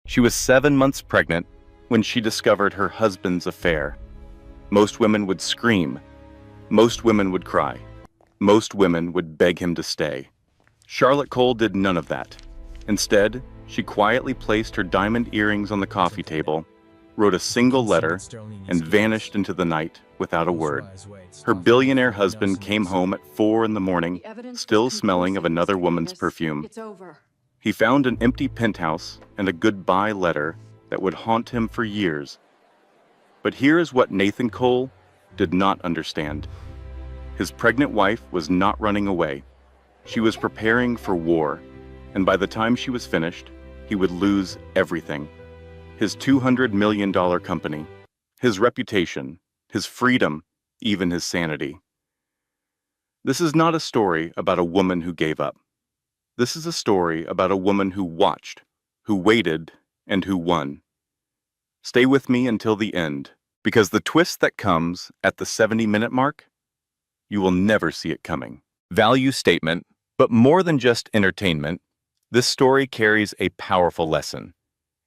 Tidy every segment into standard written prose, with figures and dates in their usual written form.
She was 7 months pregnant when she discovered her husband's affair. Most women would scream. Most women would cry. Most women would beg him to stay. Charlotte Cole did none of that. Instead, she quietly placed her diamond earrings on the coffee table, wrote a single letter, and vanished into the night without a word. Her billionaire husband came home at 4 in the morning, still smelling of another woman's perfume. He found an empty penthouse and a goodbye letter that would haunt him for years. But here is what Nathan Cole did not understand. His pregnant wife was not running away. She was preparing for war, and by the time she was finished, he would lose everything. His $200 million company, his reputation, his freedom, even his sanity. This is not a story about a woman who gave up. This is a story about a woman who watched, who waited, and who won. Stay with me until the end, because the twist that comes at the 70-minute mark, you will never see it coming. Value statement, but more than just entertainment, this story carries a powerful lesson.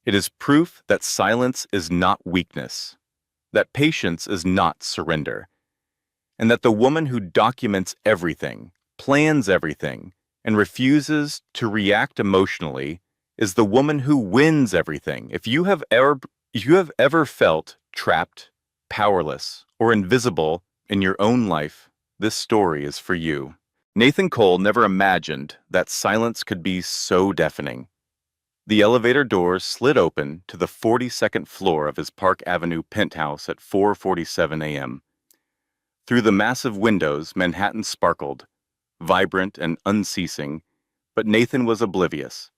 It is proof that silence is not weakness, that patience is not surrender, and that the woman who documents everything, plans everything, and refuses to react emotionally is the woman who wins everything. If you have ever felt trapped, powerless, or invisible in your own life, this story is for you. Nathan Cole never imagined that silence could be so deafening. The elevator doors slid open to the 42nd floor of his Park Avenue penthouse at 4:47 a.m. Through the massive windows, Manhattan sparkled, vibrant and unceasing, but Nathan was oblivious.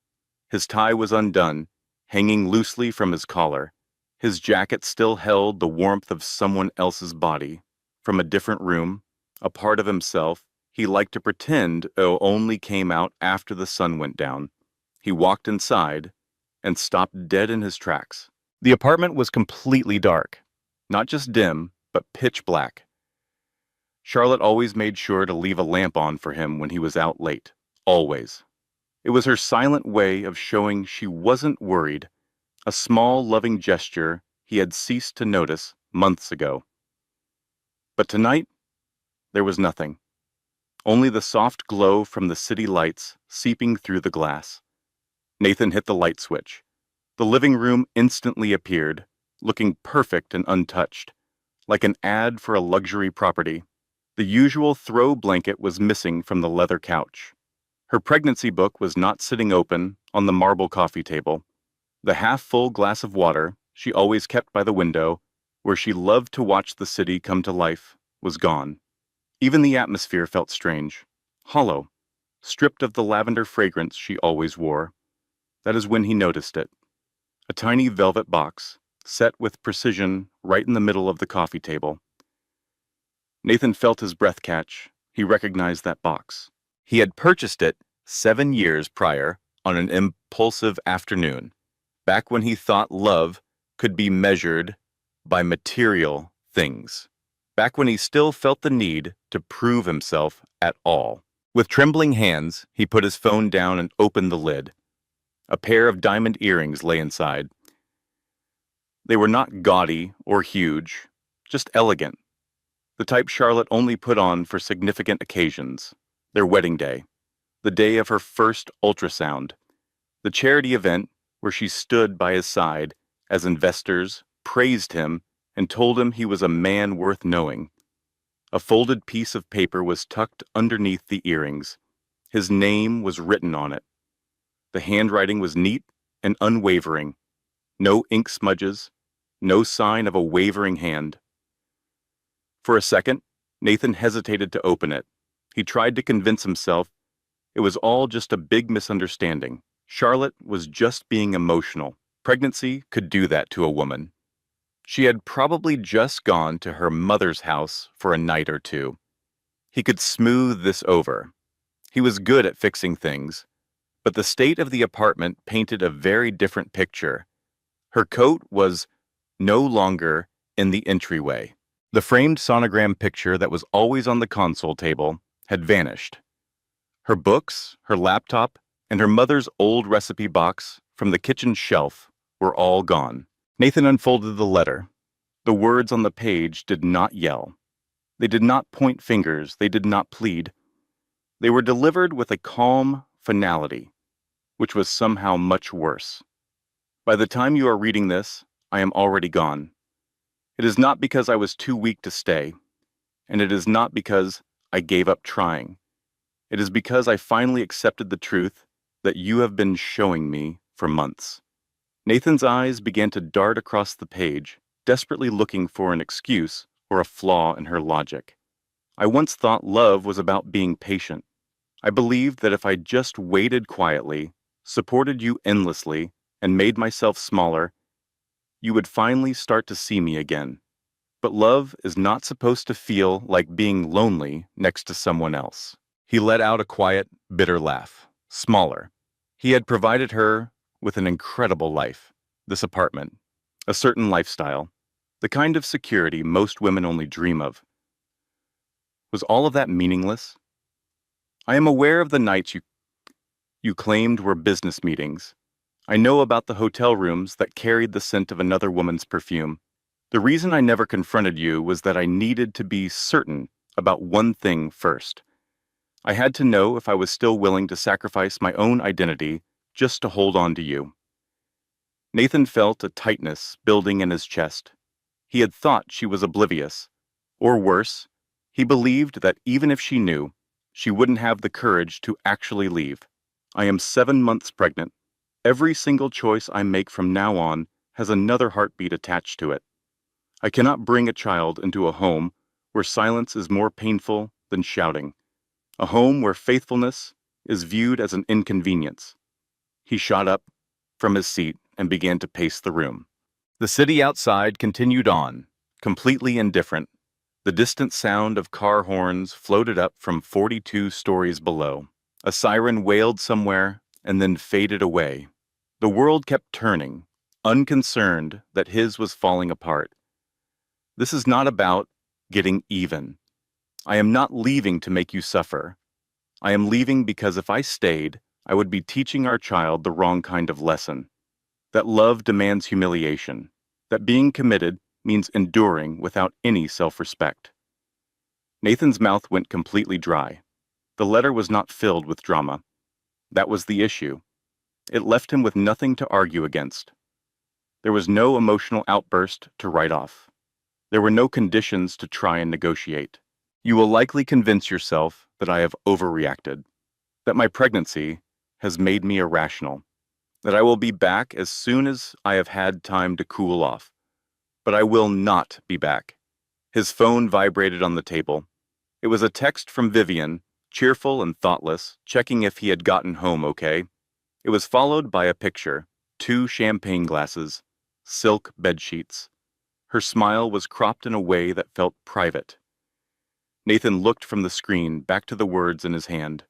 His tie was undone, hanging loosely from his collar. His jacket still held the warmth of someone else's body. From a different room, a part of himself he liked to pretend only came out after the sun went down. He walked inside and stopped dead in his tracks. The apartment was completely dark, not just dim, but pitch black. Charlotte always made sure to leave a lamp on for him when he was out late. Always. It was her silent way of showing she wasn't worried, a small, loving gesture he had ceased to notice months ago. But tonight, there was nothing. Only the soft glow from the city lights seeping through the glass. Nathan hit the light switch. The living room instantly appeared, looking perfect and untouched, like an ad for a luxury property. The usual throw blanket was missing from the leather couch. Her pregnancy book was not sitting open on the marble coffee table. The half-full glass of water she always kept by the window, where she loved to watch the city come to life, was gone. Even the atmosphere felt strange, hollow, stripped of the lavender fragrance she always wore. That is when he noticed it. A tiny velvet box, set with precision right in the middle of the coffee table. Nathan felt his breath catch. He recognized that box. He had purchased it 7 years prior on an impulsive afternoon, back when he thought love could be measured by material things, back when he still felt the need to prove himself at all. With trembling hands, he put his phone down and opened the lid. A pair of diamond earrings lay inside. They were not gaudy or huge, just elegant. The type Charlotte only put on for significant occasions. Their wedding day, the day of her first ultrasound, the charity event where she stood by his side as investors praised him and told him he was a man worth knowing. A folded piece of paper was tucked underneath the earrings. His name was written on it. The handwriting was neat and unwavering. No ink smudges, no sign of a wavering hand. For a second, Nathan hesitated to open it. He tried to convince himself it was all just a big misunderstanding. Charlotte was just being emotional. Pregnancy could do that to a woman. She had probably just gone to her mother's house for a night or two. He could smooth this over. He was good at fixing things, but the state of the apartment painted a very different picture. Her coat was no longer in the entryway. The framed sonogram picture that was always on the console table had vanished. Her books, her laptop, and her mother's old recipe box from the kitchen shelf were all gone. Nathan unfolded the letter. The words on the page did not yell. They did not point fingers. They did not plead. They were delivered with a calm finality, which was somehow much worse. By the time you are reading this, I am already gone. It is not because I was too weak to stay, and it is not because I gave up trying. It is because I finally accepted the truth that you have been showing me for months. Nathan's eyes began to dart across the page, desperately looking for an excuse or a flaw in her logic. I once thought love was about being patient. I believed that if I just waited quietly, supported you endlessly, and made myself smaller, you would finally start to see me again. But love is not supposed to feel like being lonely next to someone else. He let out a quiet, bitter laugh. Smaller. He had provided her with an incredible life. This apartment, a certain lifestyle, the kind of security most women only dream of. Was all of that meaningless? I am aware of the nights you claimed were business meetings. I know about the hotel rooms that carried the scent of another woman's perfume. The reason I never confronted you was that I needed to be certain about one thing first. I had to know if I was still willing to sacrifice my own identity just to hold on to you. Nathan felt a tightness building in his chest. He had thought she was oblivious. Or worse, he believed that even if she knew, she wouldn't have the courage to actually leave. I am 7 months pregnant. Every single choice I make from now on has another heartbeat attached to it. I cannot bring a child into a home where silence is more painful than shouting, a home where faithfulness is viewed as an inconvenience. He shot up from his seat and began to pace the room. The city outside continued on, completely indifferent. The distant sound of car horns floated up from 42 stories below. A siren wailed somewhere and then faded away. The world kept turning, unconcerned that his was falling apart. This is not about getting even. I am not leaving to make you suffer. I am leaving because if I stayed, I would be teaching our child the wrong kind of lesson. That love demands humiliation. That being committed means enduring without any self-respect. Nathan's mouth went completely dry. The letter was not filled with drama. That was the issue. It left him with nothing to argue against. There was no emotional outburst to write off. There were no conditions to try and negotiate. You will likely convince yourself that I have overreacted, that my pregnancy has made me irrational, that I will be back as soon as I have had time to cool off. But I will not be back. His phone vibrated on the table. It was a text from Vivian, cheerful and thoughtless, checking if he had gotten home okay. It was followed by a picture, 2 champagne glasses, silk bedsheets. Her smile was cropped in a way that felt private. Nathan looked from the screen back to the words in his hand.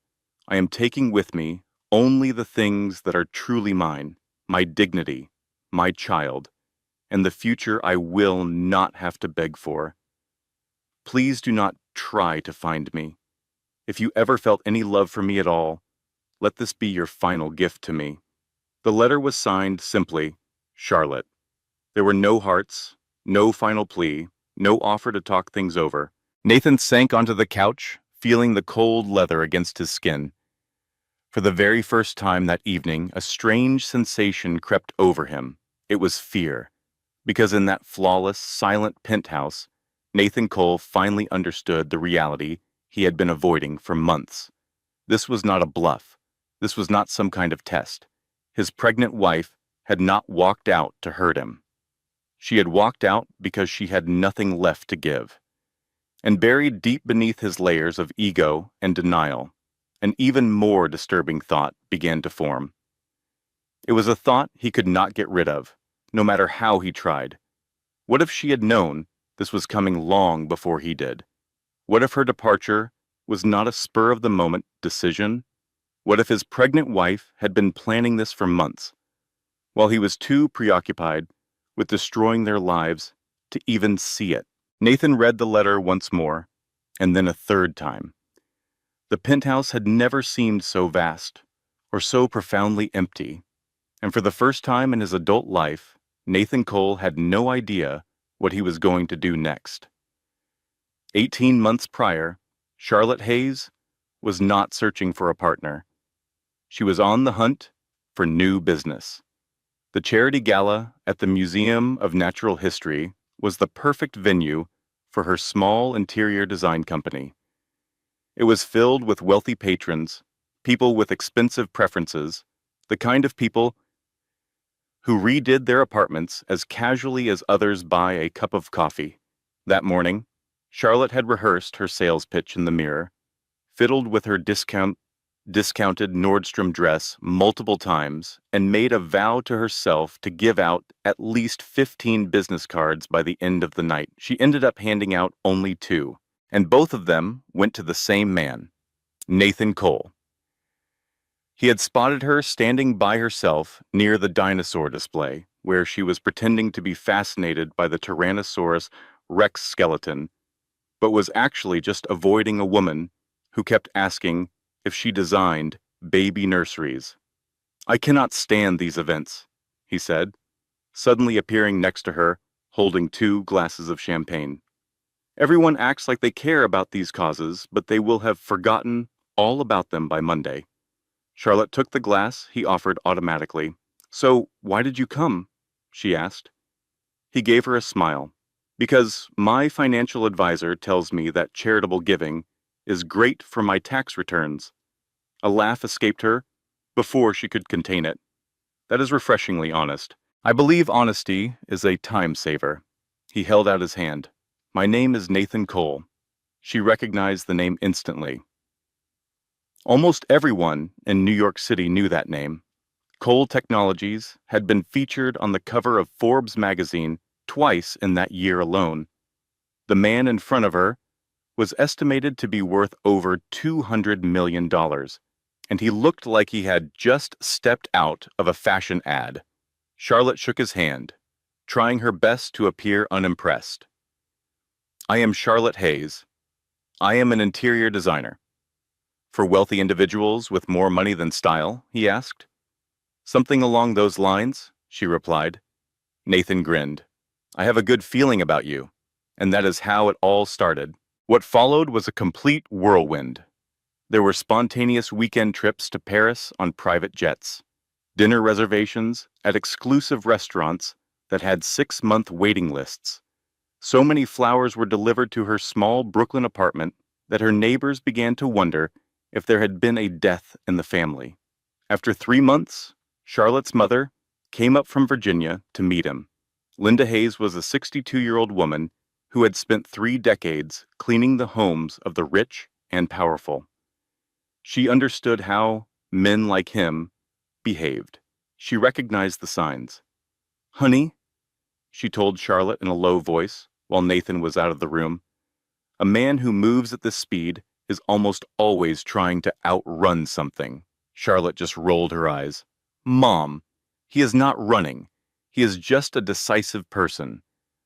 I am taking with me only the things that are truly mine, my dignity, my child, and the future I will not have to beg for. Please do not try to find me. If you ever felt any love for me at all, let this be your final gift to me. The letter was signed simply, Charlotte. There were no hearts, no final plea, no offer to talk things over. Nathan sank onto the couch, feeling the cold leather against his skin. For the very first time that evening, a strange sensation crept over him. It was fear. Because in that flawless, silent penthouse, Nathan Cole finally understood the reality he had been avoiding for months. This was not a bluff. This was not some kind of test. His pregnant wife had not walked out to hurt him. She had walked out because she had nothing left to give. And buried deep beneath his layers of ego and denial, an even more disturbing thought began to form. It was a thought he could not get rid of, no matter how he tried. What if she had known this was coming long before he did? What if her departure was not a spur-of-the-moment decision? What if his pregnant wife had been planning this for months, while he was too preoccupied with destroying their lives to even see it? Nathan read the letter once more, and then a third time. The penthouse had never seemed so vast, or so profoundly empty. And for the first time in his adult life, Nathan Cole had no idea what he was going to do next. 18 months prior, Charlotte Hayes was not searching for a partner. She was on the hunt for new business. The charity gala at the Museum of Natural History was the perfect venue for her small interior design company. It was filled with wealthy patrons, people with expensive preferences, the kind of people who redid their apartments as casually as others buy a cup of coffee. That morning, Charlotte had rehearsed her sales pitch in the mirror, fiddled with her discounted Nordstrom dress multiple times, and made a vow to herself to give out at least 15 business cards by the end of the night. She ended up handing out only 2, and both of them went to the same man, Nathan Cole. He had spotted her standing by herself near the dinosaur display, where she was pretending to be fascinated by the Tyrannosaurus Rex skeleton, but was actually just avoiding a woman who kept asking if she designed baby nurseries. "I cannot stand these events," he said, suddenly appearing next to her, holding 2 glasses of champagne. "Everyone acts like they care about these causes, but they will have forgotten all about them by Monday." Charlotte took the glass he offered automatically. "So, why did you come?" she asked. He gave her a smile. "Because my financial advisor tells me that charitable giving is great for my tax returns." A laugh escaped her before she could contain it. "That is refreshingly honest. I believe honesty is a time saver." He held out his hand. "My name is Nathan Cole." She recognized the name instantly. Almost everyone in New York City knew that name. Cole Technologies had been featured on the cover of Forbes magazine twice in that year alone. The man in front of her was estimated to be worth over $200 million, and he looked like he had just stepped out of a fashion ad. Charlotte shook his hand, trying her best to appear unimpressed. "I am Charlotte Hayes. I am an interior designer." "For wealthy individuals with more money than style?" he asked. "Something along those lines," she replied. Nathan grinned. "I have a good feeling about you." And that is how it all started. What followed was a complete whirlwind. There were spontaneous weekend trips to Paris on private jets, dinner reservations at exclusive restaurants that had 6-month waiting lists. So many flowers were delivered to her small Brooklyn apartment that her neighbors began to wonder if there had been a death in the family. After 3 months, Charlotte's mother came up from Virginia to meet him. Linda Hayes was a 62-year-old woman who had spent 3 decades cleaning the homes of the rich and powerful. She understood how men like him behaved. She recognized the signs. "Honey," she told Charlotte in a low voice while Nathan was out of the room, "a man who moves at this speed is almost always trying to outrun something." Charlotte just rolled her eyes. "Mom, he is not running. He is just a decisive person.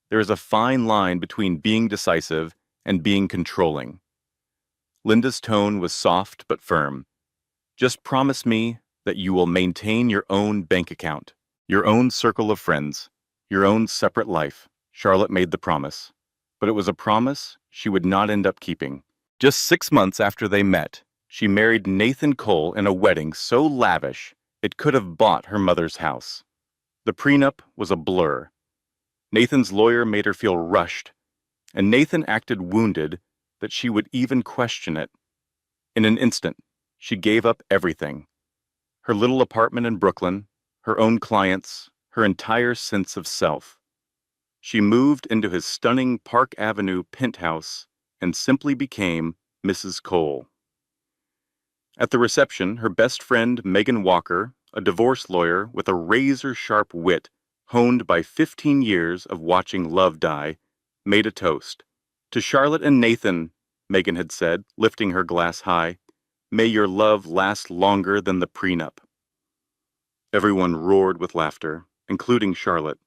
There is a fine line between being decisive and being controlling." Linda's tone was soft but firm. "Just promise me that you will maintain your own bank account, your own circle of friends, your own separate life." Charlotte made the promise, but it was a promise she would not end up keeping. Just 6 months after they met, she married Nathan Cole in a wedding so lavish it could have bought her mother's house. The prenup was a blur. Nathan's lawyer made her feel rushed, and Nathan acted wounded that she would even question it. In an instant, she gave up everything. Her little apartment in Brooklyn, her own clients, her entire sense of self. She moved into his stunning Park Avenue penthouse and simply became Mrs. Cole. At the reception, her best friend Megan Walker, a divorce lawyer with a razor-sharp wit honed by 15 years of watching love die, made a toast. "To Charlotte and Nathan," Megan had said, lifting her glass high, "may your love last longer than the prenup." Everyone roared with laughter, including Charlotte.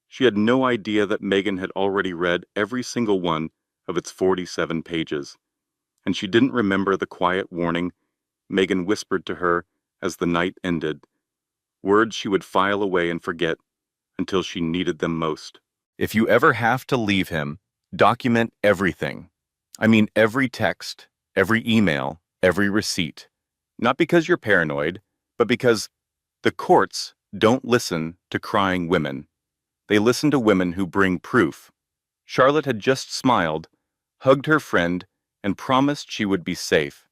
She had no idea that Megan had already read every single one of its 47 pages, and she didn't remember the quiet warning Megan whispered to her as the night ended. words she would file away and forget until she needed them most. If you ever have to leave him, document everything. I mean, every text, every email, every receipt. Not because you're paranoid, but because the courts don't listen to crying women. They listen to women who bring proof. Charlotte had just smiled, hugged her friend, and promised she would be safe.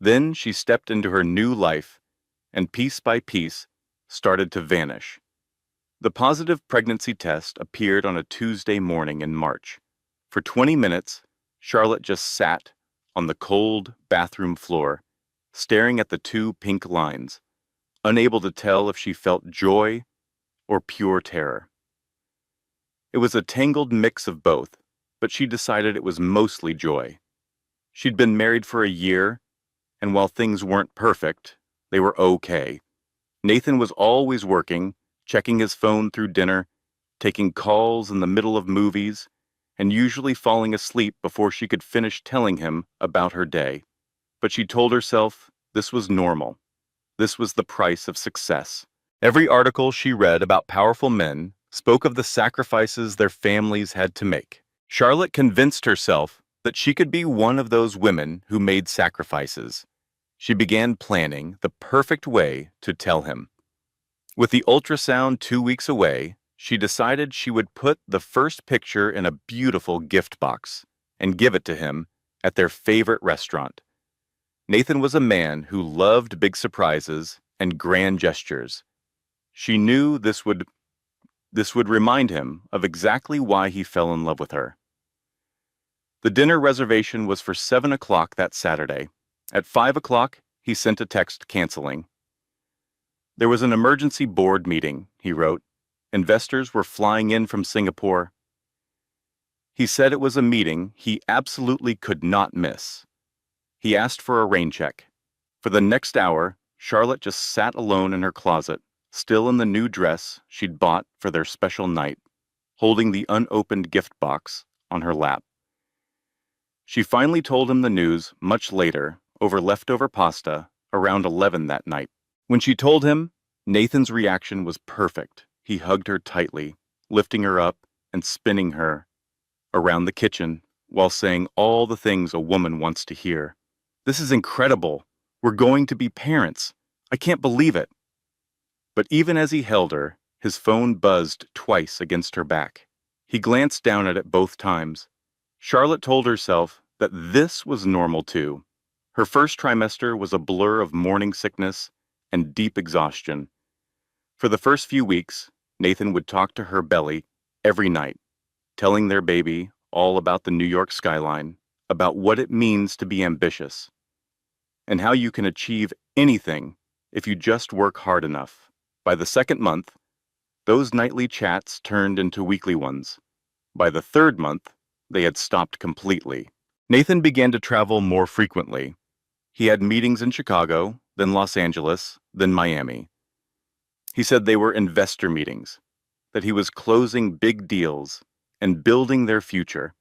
Then she stepped into her new life, and piece by piece started to vanish. The positive pregnancy test appeared on a Tuesday morning in March. For 20 minutes, Charlotte just sat on the cold bathroom floor, staring at the two pink lines, unable to tell if she felt joy or pure terror. It was a tangled mix of both, but she decided it was mostly joy. She'd been married for a year, and while things weren't perfect, they were okay. Nathan was always working, checking his phone through dinner, taking calls in the middle of movies, and usually falling asleep before she could finish telling him about her day. But she told herself this was normal. This was the price of success. Every article she read about powerful men spoke of the sacrifices their families had to make. Charlotte convinced herself that she could be one of those women who made sacrifices. She began planning the perfect way to tell him. With the ultrasound 2 weeks away, she decided she would put the first picture in a beautiful gift box and give it to him at their favorite restaurant. Nathan was a man who loved big surprises and grand gestures. She knew this would remind him of exactly why he fell in love with her. The dinner reservation was for 7 o'clock that Saturday. At 5 o'clock, he sent a text canceling. There was an emergency board meeting, he wrote. Investors were flying in from Singapore. He said it was a meeting he absolutely could not miss. He asked for a rain check. For the next hour, Charlotte just sat alone in her closet, still in the new dress she'd bought for their special night, holding the unopened gift box on her lap. She finally told him the news much later, over leftover pasta, around 11 that night. When she told him, Nathan's reaction was perfect. He hugged her tightly, lifting her up and spinning her around the kitchen while saying all the things a woman wants to hear. "This is incredible. We're going to be parents. I can't believe it." But even as he held her, his phone buzzed twice against her back. He glanced down at it both times. Charlotte told herself that this was normal too. Her first trimester was a blur of morning sickness and deep exhaustion. For the first few weeks, Nathan would talk to her belly every night, telling their baby all about the New York skyline, about what it means to be ambitious, and how you can achieve anything if you just work hard enough. By the second month, those nightly chats turned into weekly ones. By the third month, they had stopped completely. Nathan began to travel more frequently. He had meetings in Chicago, then Los Angeles, then Miami. He said they were investor meetings, that he was closing big deals and building their future.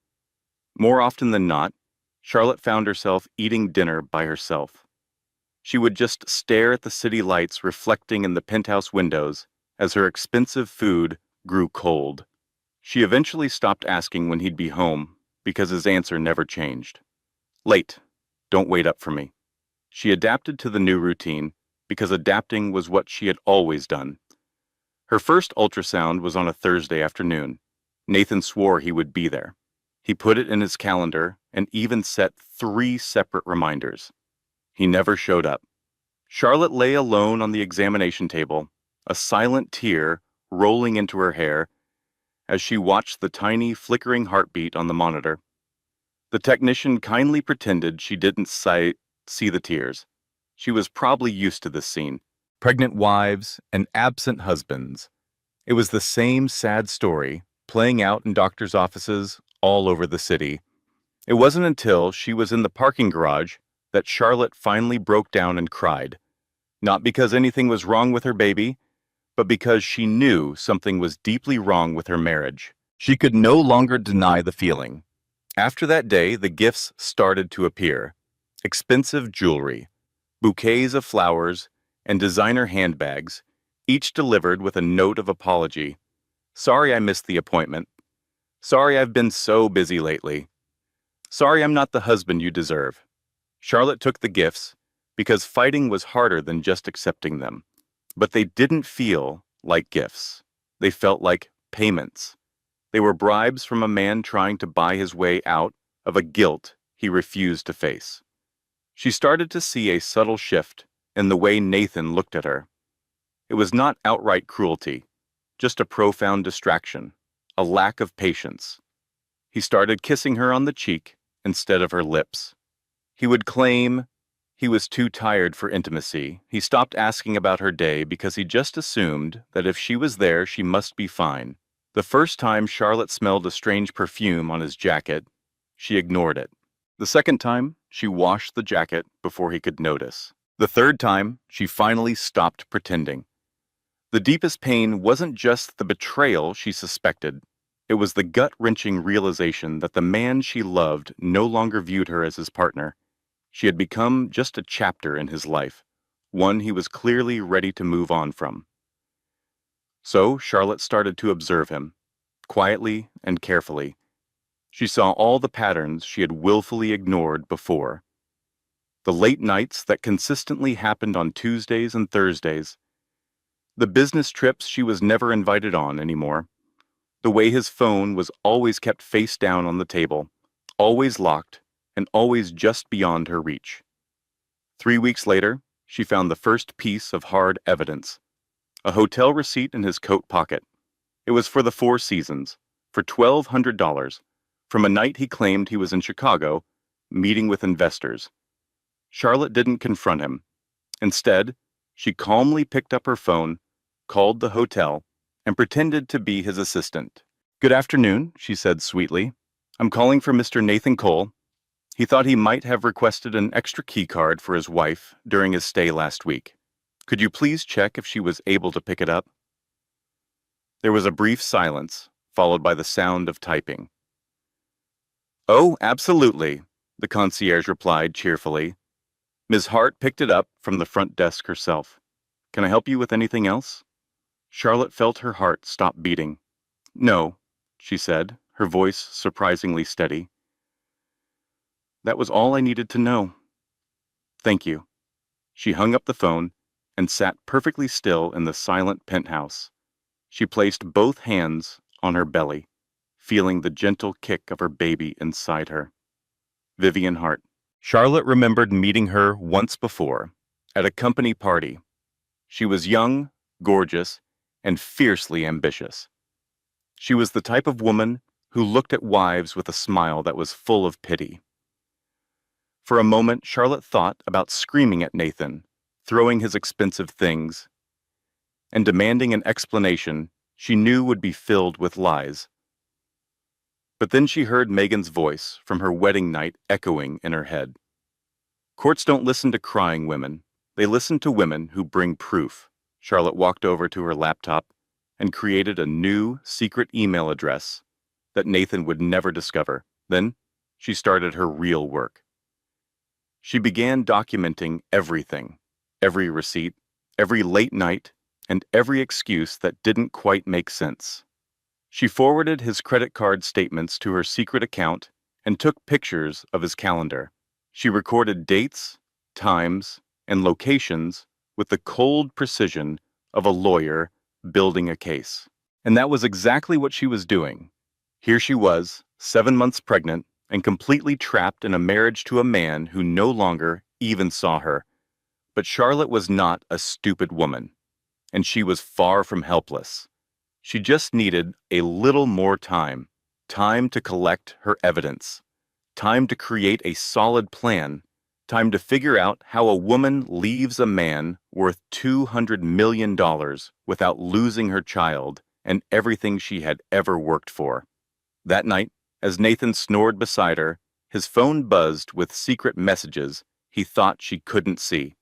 More often than not, Charlotte found herself eating dinner by herself. She would just stare at the city lights reflecting in the penthouse windows as her expensive food grew cold. She eventually stopped asking when he'd be home because his answer never changed. "Late. Don't wait up for me." She adapted to the new routine because adapting was what she had always done. Her first ultrasound was on a Thursday afternoon. Nathan swore he would be there. He put it in his calendar and even set 3 separate reminders. He never showed up. Charlotte lay alone on the examination table, a silent tear rolling into her hair as she watched the tiny flickering heartbeat on the monitor. The technician kindly pretended she didn't see the tears. She was probably used to this scene. Pregnant wives and absent husbands. It was the same sad story, playing out in doctors' offices all over the city. It wasn't until she was in the parking garage that Charlotte finally broke down and cried. Not because anything was wrong with her baby, but because she knew something was deeply wrong with her marriage. She could no longer deny the feeling. After that day, the gifts started to appear. Expensive jewelry, bouquets of flowers, and designer handbags, each delivered with a note of apology. Sorry I missed the appointment. Sorry I've been so busy lately. Sorry I'm not the husband you deserve. Charlotte took the gifts because fighting was harder than just accepting them. But they didn't feel like gifts. They felt like payments. They were bribes from a man trying to buy his way out of a guilt he refused to face. She started to see a subtle shift in the way Nathan looked at her. It was not outright cruelty, just a profound distraction, a lack of patience. He started kissing her on the cheek instead of her lips. He would claim he was too tired for intimacy. He stopped asking about her day because he just assumed that if she was there, she must be fine. The first time Charlotte smelled a strange perfume on his jacket, she ignored it. The second time, she washed the jacket before he could notice. The third time, she finally stopped pretending. The deepest pain wasn't just the betrayal she suspected. It was the gut-wrenching realization that the man she loved no longer viewed her as his partner. She had become just a chapter in his life, one he was clearly ready to move on from. So Charlotte started to observe him, quietly and carefully. She saw all the patterns she had willfully ignored before. The late nights that consistently happened on Tuesdays and Thursdays. The business trips she was never invited on anymore. The way his phone was always kept face down on the table, always locked, and always just beyond her reach. 3 weeks later, she found the first piece of hard evidence. A hotel receipt in his coat pocket. It was for the Four Seasons, for $1,200, from a night he claimed he was in Chicago, meeting with investors. Charlotte didn't confront him. Instead, she calmly picked up her phone, called the hotel, and pretended to be his assistant. "Good afternoon," she said sweetly. "I'm calling for Mr. Nathan Cole. He thought he might have requested an extra key card for his wife during his stay last week. Could you please check if she was able to pick it up?" There was a brief silence, followed by the sound of typing. "Oh, absolutely," the concierge replied cheerfully. Ms. Hart picked it up from the front desk herself. "Can I help you with anything else?" Charlotte felt her heart stop beating. "No," she said, her voice surprisingly steady. "That was all I needed to know. Thank you." She hung up the phone and sat perfectly still in the silent penthouse. She placed both hands on her belly, feeling the gentle kick of her baby inside her. Vivian Hart. Charlotte remembered meeting her once before, at a company party. She was young, gorgeous, and fiercely ambitious. She was the type of woman who looked at wives with a smile that was full of pity. For a moment, Charlotte thought about screaming at Nathan, throwing his expensive things, and demanding an explanation she knew would be filled with lies. But then she heard Megan's voice from her wedding night echoing in her head. Courts don't listen to crying women. They listen to women who bring proof. Charlotte walked over to her laptop and created a new, secret email address that Nathan would never discover. Then she started her real work. She began documenting everything, every receipt, every late night, and every excuse that didn't quite make sense. She forwarded his credit card statements to her secret account and took pictures of his calendar. She recorded dates, times, and locations with the cold precision of a lawyer building a case. And that was exactly what she was doing. Here she was, 7 months pregnant, and completely trapped in a marriage to a man who no longer even saw her. But Charlotte was not a stupid woman, and she was far from helpless. She just needed a little more time, time to collect her evidence, time to create a solid plan, time to figure out how a woman leaves a man worth $200 million without losing her child and everything she had ever worked for. That night, as Nathan snored beside her, his phone buzzed with secret messages he thought she couldn't see.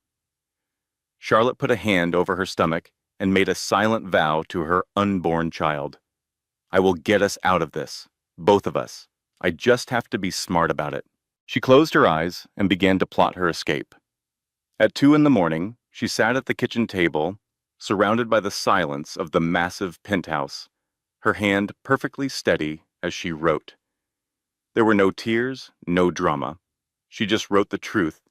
Charlotte put a hand over her stomach and made a silent vow to her unborn child. "I will get us out of this, both of us. I just have to be smart about it." She closed her eyes and began to plot her escape. At 2 in the morning, she sat at the kitchen table, surrounded by the silence of the massive penthouse, her hand perfectly steady as she wrote. There were no tears, no drama. She just wrote the truth,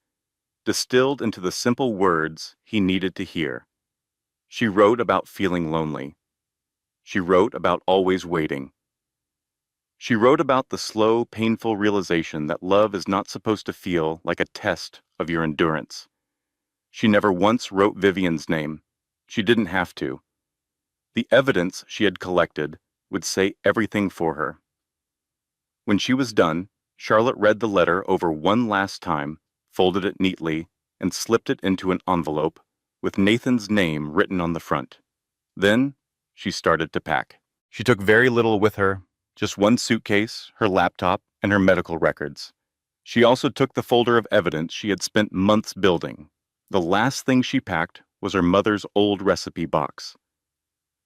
distilled into the simple words he needed to hear. She wrote about feeling lonely. She wrote about always waiting. She wrote about the slow, painful realization that love is not supposed to feel like a test of your endurance. She never once wrote Vivian's name. She didn't have to. The evidence she had collected would say everything for her. When she was done, Charlotte read the letter over one last time, folded it neatly, and slipped it into an envelope with Nathan's name written on the front. Then she started to pack. She took very little with her, just one suitcase, her laptop, and her medical records. She also took the folder of evidence she had spent months building. The last thing she packed was her mother's old recipe box.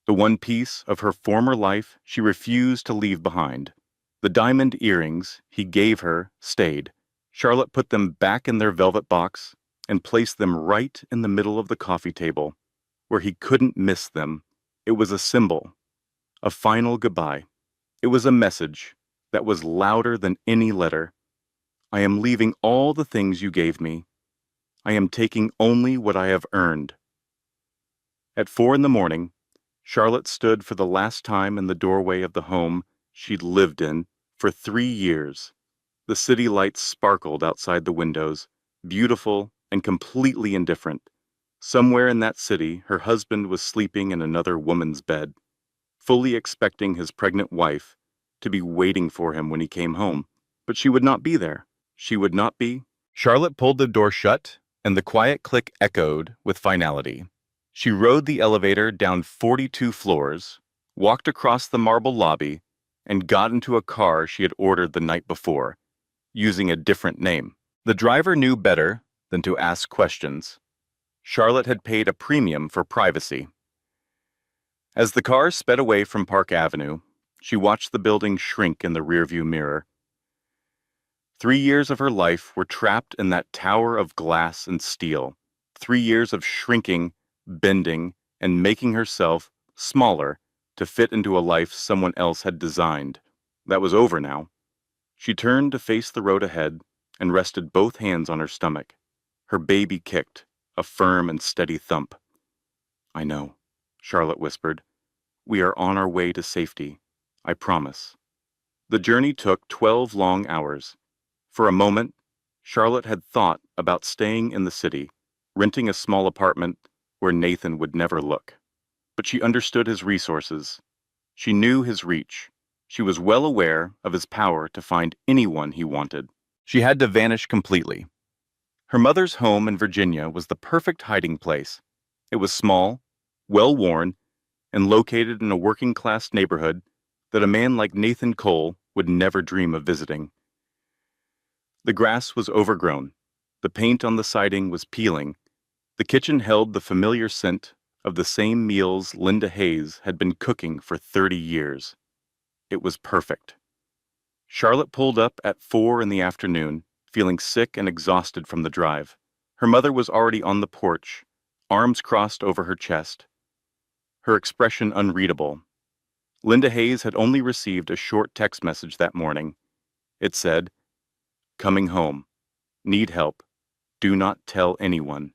The one piece of her former life she refused to leave behind. The diamond earrings he gave her stayed. Charlotte put them back in their velvet box and placed them right in the middle of the coffee table, where he couldn't miss them. It was a symbol, a final goodbye. It was a message that was louder than any letter. I am leaving all the things you gave me. I am taking only what I have earned. At 4 a.m, Charlotte stood for the last time in the doorway of the home she'd lived in for 3 years. The city lights sparkled outside the windows, beautiful and completely indifferent. Somewhere in that city, her husband was sleeping in another woman's bed, fully expecting his pregnant wife to be waiting for him when he came home. But she would not be there. She would not be. Charlotte pulled the door shut, and the quiet click echoed with finality. She rode the elevator down 42 floors, walked across the marble lobby, and got into a car she had ordered the night before, using a different name. The driver knew better than to ask questions. Charlotte had paid a premium for privacy. As the car sped away from Park Avenue, she watched the building shrink in the rearview mirror. 3 years of her life were trapped in that tower of glass and steel. 3 years of shrinking, bending, and making herself smaller to fit into a life someone else had designed. That was over now. She turned to face the road ahead and rested both hands on her stomach. Her baby kicked, a firm and steady thump. I know, Charlotte whispered. We are on our way to safety. I promise. The journey took 12 long hours. For a moment, Charlotte had thought about staying in the city, renting a small apartment where Nathan would never look. But she understood his resources. She knew his reach. She was well aware of his power to find anyone he wanted. She had to vanish completely. Her mother's home in Virginia was the perfect hiding place. It was small, well-worn, and located in a working-class neighborhood that a man like Nathan Cole would never dream of visiting. The grass was overgrown. The paint on the siding was peeling. The kitchen held the familiar scent of the same meals Linda Hayes had been cooking for 30 years. It was perfect. Charlotte pulled up at 4 p.m, feeling sick and exhausted from the drive. Her mother was already on the porch, arms crossed over her chest, her expression unreadable. Linda Hayes had only received a short text message that morning. It said, "Coming home. Need help. Do not tell anyone."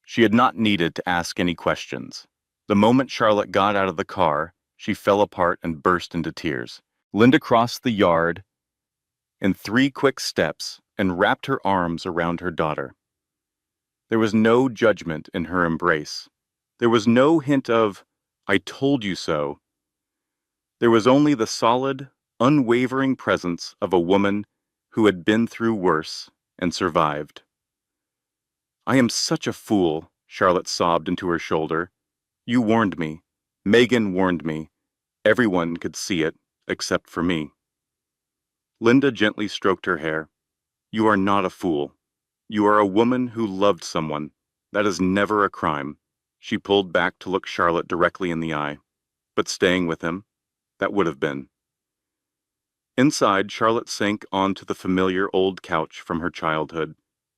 She had not needed to ask any questions. The moment Charlotte got out of the car, she fell apart and burst into tears. Linda crossed the yard in 3 quick steps and wrapped her arms around her daughter. There was no judgment in her embrace. There was no hint of, "I told you so." There was only the solid, unwavering presence of a woman who had been through worse and survived. "I am such a fool," Charlotte sobbed into her shoulder. "You warned me. Megan warned me. Everyone could see it, except for me." Linda gently stroked her hair. "You are not a fool. You are a woman who loved someone. That is never a crime." She pulled back to look Charlotte directly in the eye. But staying with him, that would have been. Inside, Charlotte sank onto the familiar old couch from her childhood.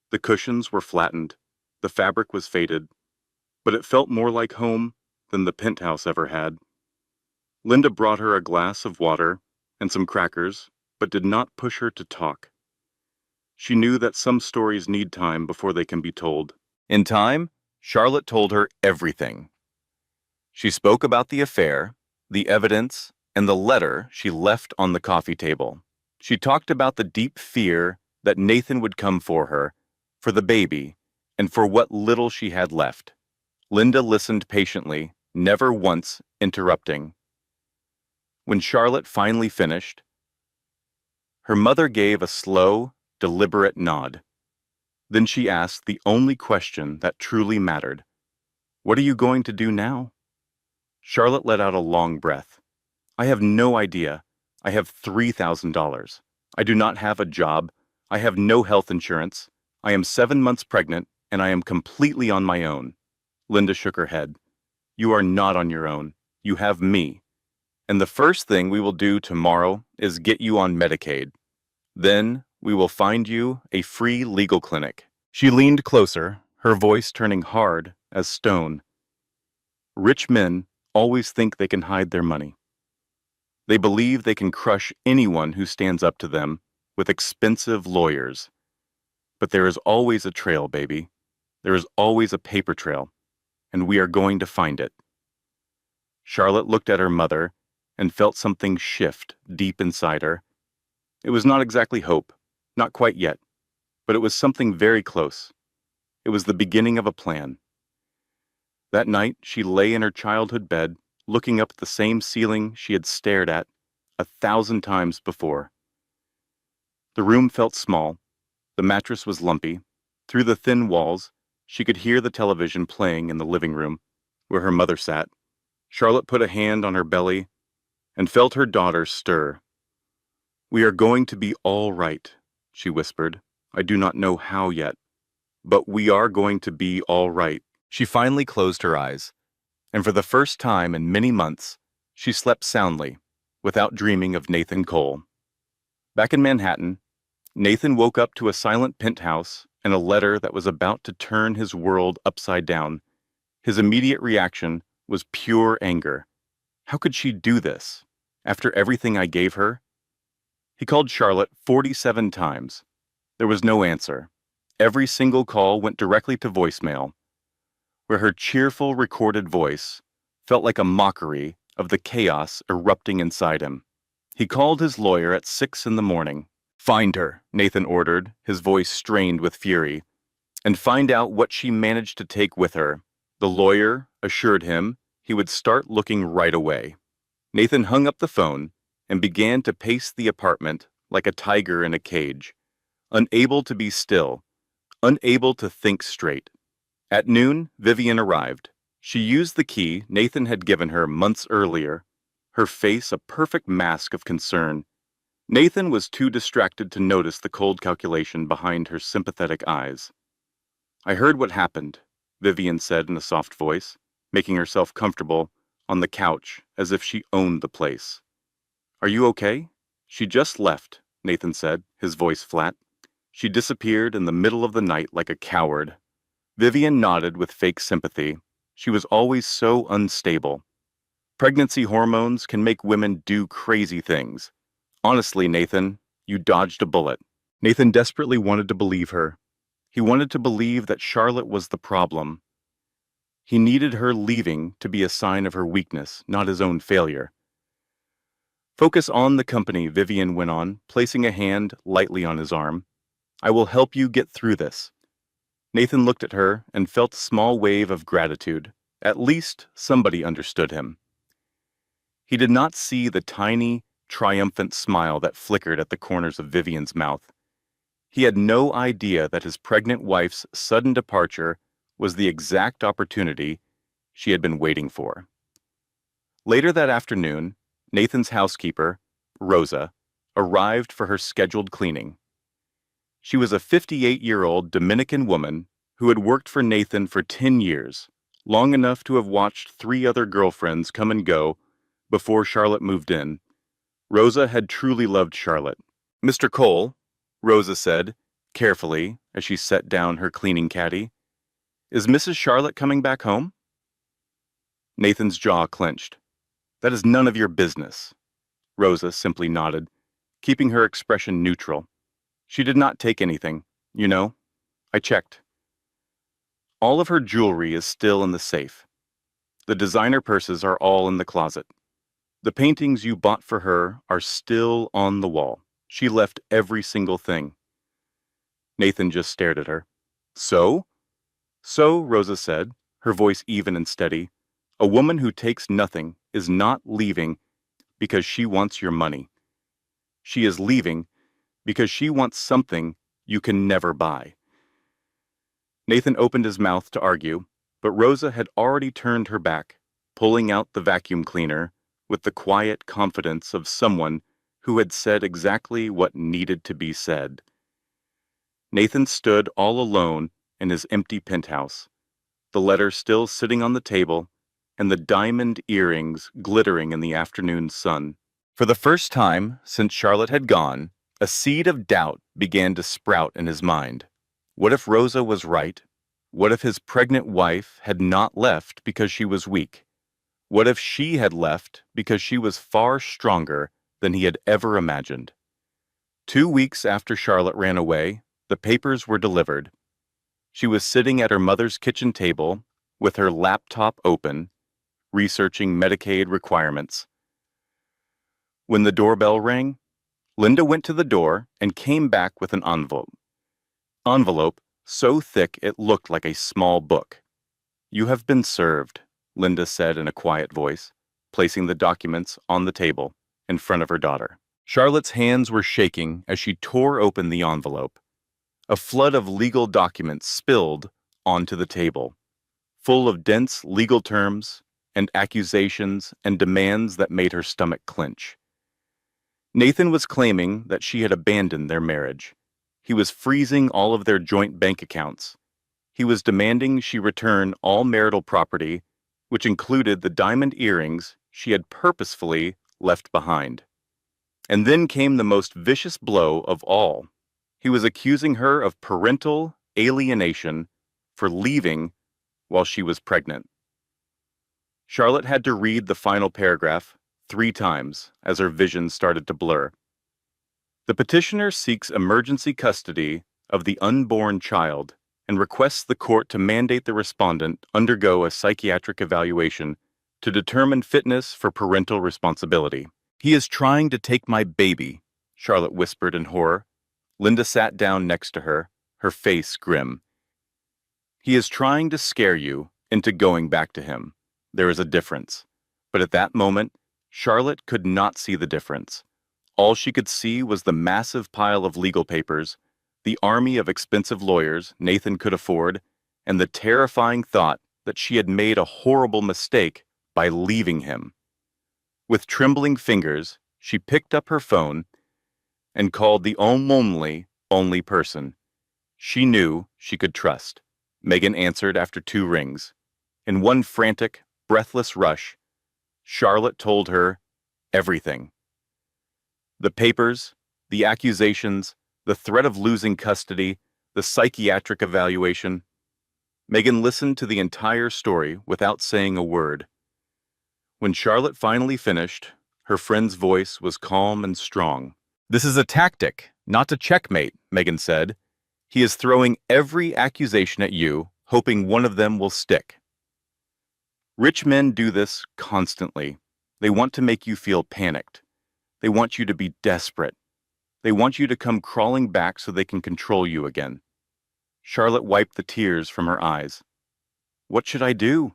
The cushions were flattened. The fabric was faded. but it felt more like home than the penthouse ever had. Linda brought her a glass of water and some crackers, but did not push her to talk. She knew that some stories need time before they can be told. In time, Charlotte told her everything. She spoke about the affair, the evidence, and the letter she left on the coffee table. She talked about the deep fear that Nathan would come for her, for the baby, and for what little she had left. Linda listened patiently, never once interrupting. When Charlotte finally finished, her mother gave a slow, deliberate nod. Then she asked the only question that truly mattered. "What are you going to do now?" Charlotte let out a long breath. "I have no idea. I have $3,000. I do not have a job. I have no health insurance. I am 7 months pregnant, and I am completely on my own." Linda shook her head. "You are not on your own. You have me. And the first thing we will do tomorrow is get you on Medicaid. Then we will find you a free legal clinic." She leaned closer, her voice turning hard as stone. "Rich men always think they can hide their money. They believe they can crush anyone who stands up to them with expensive lawyers. But there is always a trail, baby. There is always a paper trail, and we are going to find it." Charlotte looked at her mother and felt something shift deep inside her. It was not exactly hope, not quite yet, but it was something very close. It was the beginning of a plan. That night, she lay in her childhood bed, looking up at the same ceiling she had stared at 1,000 times before. The room felt small. The mattress was lumpy. Through the thin walls, she could hear the television playing in the living room, where her mother sat. Charlotte put a hand on her belly and felt her daughter stir. "We are going to be all right," she whispered. "I do not know how yet, but we are going to be all right." She finally closed her eyes, and for the first time in many months, she slept soundly, without dreaming of Nathan Cole. Back in Manhattan, Nathan woke up to a silent penthouse and a letter that was about to turn his world upside down. His immediate reaction was pure anger. How could she do this, after everything I gave her? He called Charlotte 47 times. There was no answer. Every single call went directly to voicemail, where her cheerful recorded voice felt like a mockery of the chaos erupting inside him. He called his lawyer at 6 in the morning. "Find her," Nathan ordered, his voice strained with fury, "and find out what she managed to take with her." The lawyer assured him he would start looking right away. Nathan hung up the phone and began to pace the apartment like a tiger in a cage, unable to be still, unable to think straight. At noon, Vivian arrived. She used the key Nathan had given her months earlier, her face a perfect mask of concern. Nathan was too distracted to notice the cold calculation behind her sympathetic eyes. "I heard what happened," Vivian said in a soft voice, making herself comfortable on the couch as if she owned the place. "Are you okay?" "She just left," Nathan said, his voice flat. "She disappeared in the middle of the night like a coward." Vivian nodded with fake sympathy. She was always so unstable. "Pregnancy hormones can make women do crazy things. Honestly, Nathan, you dodged a bullet." Nathan desperately wanted to believe her. He wanted to believe that Charlotte was the problem. He needed her leaving to be a sign of her weakness, not his own failure. "Focus on the company," Vivian went on, placing a hand lightly on his arm. "I will help you get through this." Nathan looked at her and felt a small wave of gratitude. At least somebody understood him. He did not see the tiny, triumphant smile that flickered at the corners of Vivian's mouth. He had no idea that his pregnant wife's sudden departure was the exact opportunity she had been waiting for. Later that afternoon, Nathan's housekeeper, Rosa, arrived for her scheduled cleaning. She was a 58-year-old Dominican woman who had worked for Nathan for 10 years, long enough to have watched 3 other girlfriends come and go before Charlotte moved in. Rosa had truly loved Charlotte. "Mr. Cole," Rosa said, carefully, as she set down her cleaning caddy, Is Mrs. Charlotte coming back home? Nathan's jaw clenched. That is none of your business. Rosa simply nodded, keeping her expression neutral. She did not take anything. You know, I checked. All of her jewelry is still in the safe. The designer purses are all in the closet. The paintings you bought for her are still on the wall. She left every single thing. Nathan just stared at her. So? So, Rosa said, her voice even and steady, a woman who takes nothing is not leaving because she wants your money. She is leaving because she wants something you can never buy. Nathan opened his mouth to argue, but Rosa had already turned her back, pulling out the vacuum cleaner with the quiet confidence of someone who had said exactly what needed to be said. Nathan stood all alone in his empty penthouse, the letter still sitting on the table and the diamond earrings glittering in the afternoon sun. For the first time since Charlotte had gone, a seed of doubt began to sprout in his mind. What if Rosa was right? What if his pregnant wife had not left because she was weak? What if she had left because she was far stronger than he had ever imagined? 2 weeks after Charlotte ran away, the papers were delivered. She was sitting at her mother's kitchen table with her laptop open, researching Medicaid requirements. When the doorbell rang, Linda went to the door and came back with an envelope so thick it looked like a small book. You have been served, Linda said in a quiet voice, placing the documents on the table in front of her daughter. Charlotte's hands were shaking as she tore open the envelope. A flood of legal documents spilled onto the table, full of dense legal terms and accusations and demands that made her stomach clench. Nathan was claiming that she had abandoned their marriage. He was freezing all of their joint bank accounts. He was demanding she return all marital property, which included the diamond earrings she had purposefully left behind. And then came the most vicious blow of all. He was accusing her of parental alienation for leaving while she was pregnant. Charlotte had to read the final paragraph 3 times as her vision started to blur. The petitioner seeks emergency custody of the unborn child and requests the court to mandate the respondent undergo a psychiatric evaluation to determine fitness for parental responsibility. He is trying to take my baby, Charlotte whispered in horror. Linda sat down next to her, her face grim. He is trying to scare you into going back to him. There is a difference. But at that moment, Charlotte could not see the difference. All she could see was the massive pile of legal papers, the army of expensive lawyers Nathan could afford, and the terrifying thought that she had made a horrible mistake by leaving him. With trembling fingers, she picked up her phone and called the only person she knew she could trust. Megan answered after 2 rings. In one frantic, breathless rush, Charlotte told her everything. The papers, the accusations, the threat of losing custody, the psychiatric evaluation. Megan listened to the entire story without saying a word. When Charlotte finally finished, her friend's voice was calm and strong. This is a tactic, not a checkmate, Megan said. He is throwing every accusation at you, hoping one of them will stick. Rich men do this constantly. They want to make you feel panicked. They want you to be desperate. They want you to come crawling back so they can control you again. Charlotte wiped the tears from her eyes. What should I do?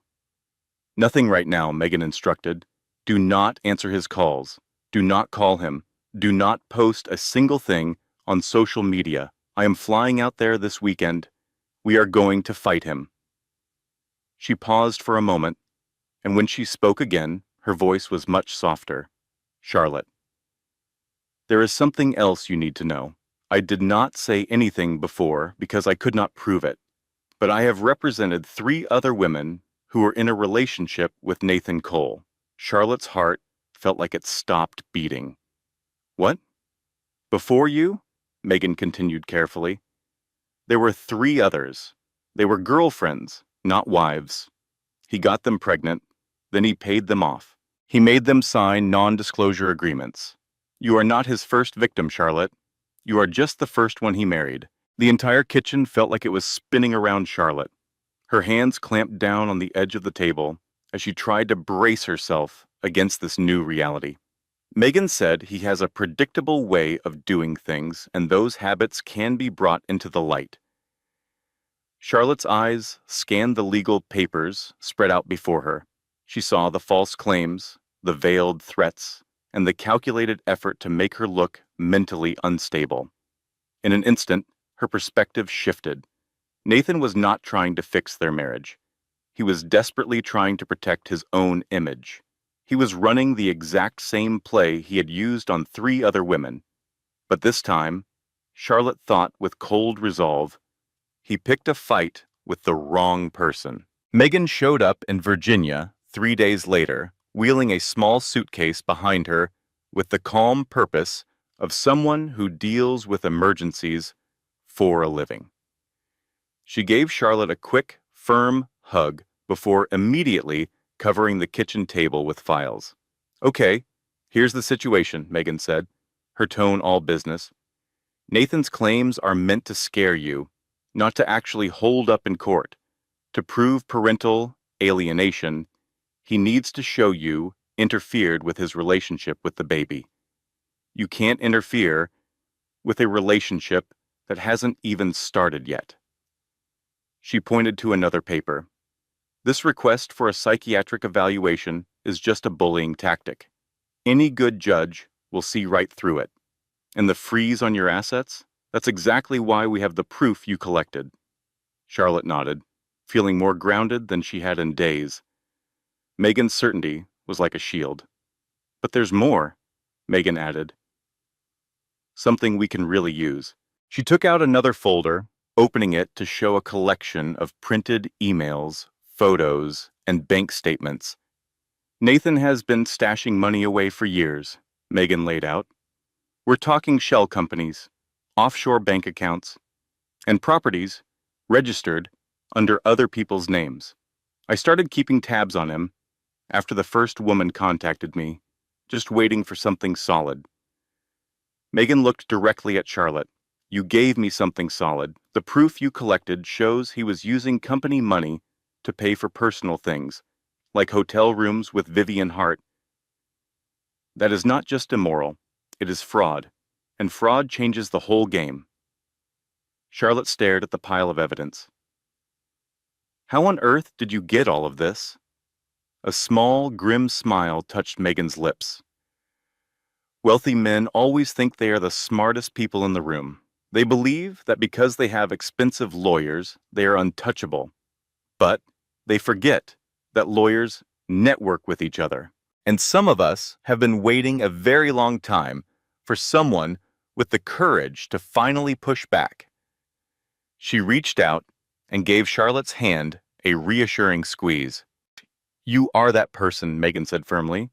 Nothing right now, Megan instructed. Do not answer his calls. Do not call him. Do not post a single thing on social media. I am flying out there this weekend. We are going to fight him. She paused for a moment, and when she spoke again, her voice was much softer. Charlotte, there is something else you need to know. I did not say anything before because I could not prove it, but I have represented 3 other women who were in a relationship with Nathan Cole. Charlotte's heart felt like it stopped beating. What? Before you? Megan continued carefully. There were 3 others. They were girlfriends, not wives. He got them pregnant, then he paid them off. He made them sign non-disclosure agreements. You are not his first victim, Charlotte. You are just the first one he married. The entire kitchen felt like it was spinning around Charlotte. Her hands clamped down on the edge of the table as she tried to brace herself against this new reality. Megan said he has a predictable way of doing things, and those habits can be brought into the light. Charlotte's eyes scanned the legal papers spread out before her. She saw the false claims, the veiled threats, and the calculated effort to make her look mentally unstable. In an instant, her perspective shifted. Nathan was not trying to fix their marriage. He was desperately trying to protect his own image. He was running the exact same play he had used on 3 other women. But this time, Charlotte thought with cold resolve, he picked a fight with the wrong person. Megan showed up in Virginia 3 days later, wheeling a small suitcase behind her with the calm purpose of someone who deals with emergencies for a living. She gave Charlotte a quick, firm hug before immediately covering the kitchen table with files. "Okay, here's the situation," Megan said, her tone all business. "Nathan's claims are meant to scare you, not to actually hold up in court. To prove parental alienation, he needs to show you interfered with his relationship with the baby. You can't interfere with a relationship that hasn't even started yet." She pointed to another paper. "This request for a psychiatric evaluation is just a bullying tactic. Any good judge will see right through it. And the freeze on your assets? That's exactly why we have the proof you collected." Charlotte nodded, feeling more grounded than she had in days. Megan's certainty was like a shield. "But there's more," Megan added. "Something we can really use." She took out another folder, opening it to show a collection of printed emails, photos, and bank statements. "Nathan has been stashing money away for years," Megan laid out. "We're talking shell companies, offshore bank accounts, and properties registered under other people's names. I started keeping tabs on him after the first woman contacted me, just waiting for something solid." Megan looked directly at Charlotte. "You gave me something solid. The proof you collected shows he was using company money to pay for personal things, like hotel rooms with Vivian Hart. That is not just immoral, it is fraud, and fraud changes the whole game." Charlotte stared at the pile of evidence. "How on earth did you get all of this?" A small, grim smile touched Megan's lips. "Wealthy men always think they are the smartest people in the room. They believe that because they have expensive lawyers, they are untouchable. But they forget that lawyers network with each other. And some of us have been waiting a very long time for someone with the courage to finally push back." She reached out and gave Charlotte's hand a reassuring squeeze. "You are that person," Megan said firmly,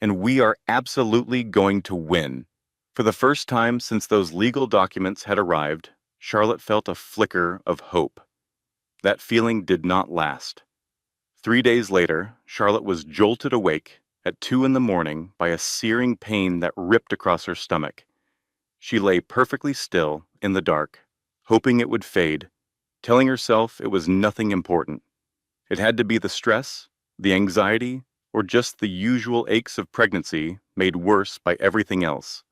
"and we are absolutely going to win." For the first time since those legal documents had arrived, Charlotte felt a flicker of hope. That feeling did not last. 3 days later, Charlotte was jolted awake at 2 in the morning by a searing pain that ripped across her stomach. She lay perfectly still in the dark, hoping it would fade, telling herself it was nothing important. It had to be the stress, the anxiety, or just the usual aches of pregnancy made worse by everything else.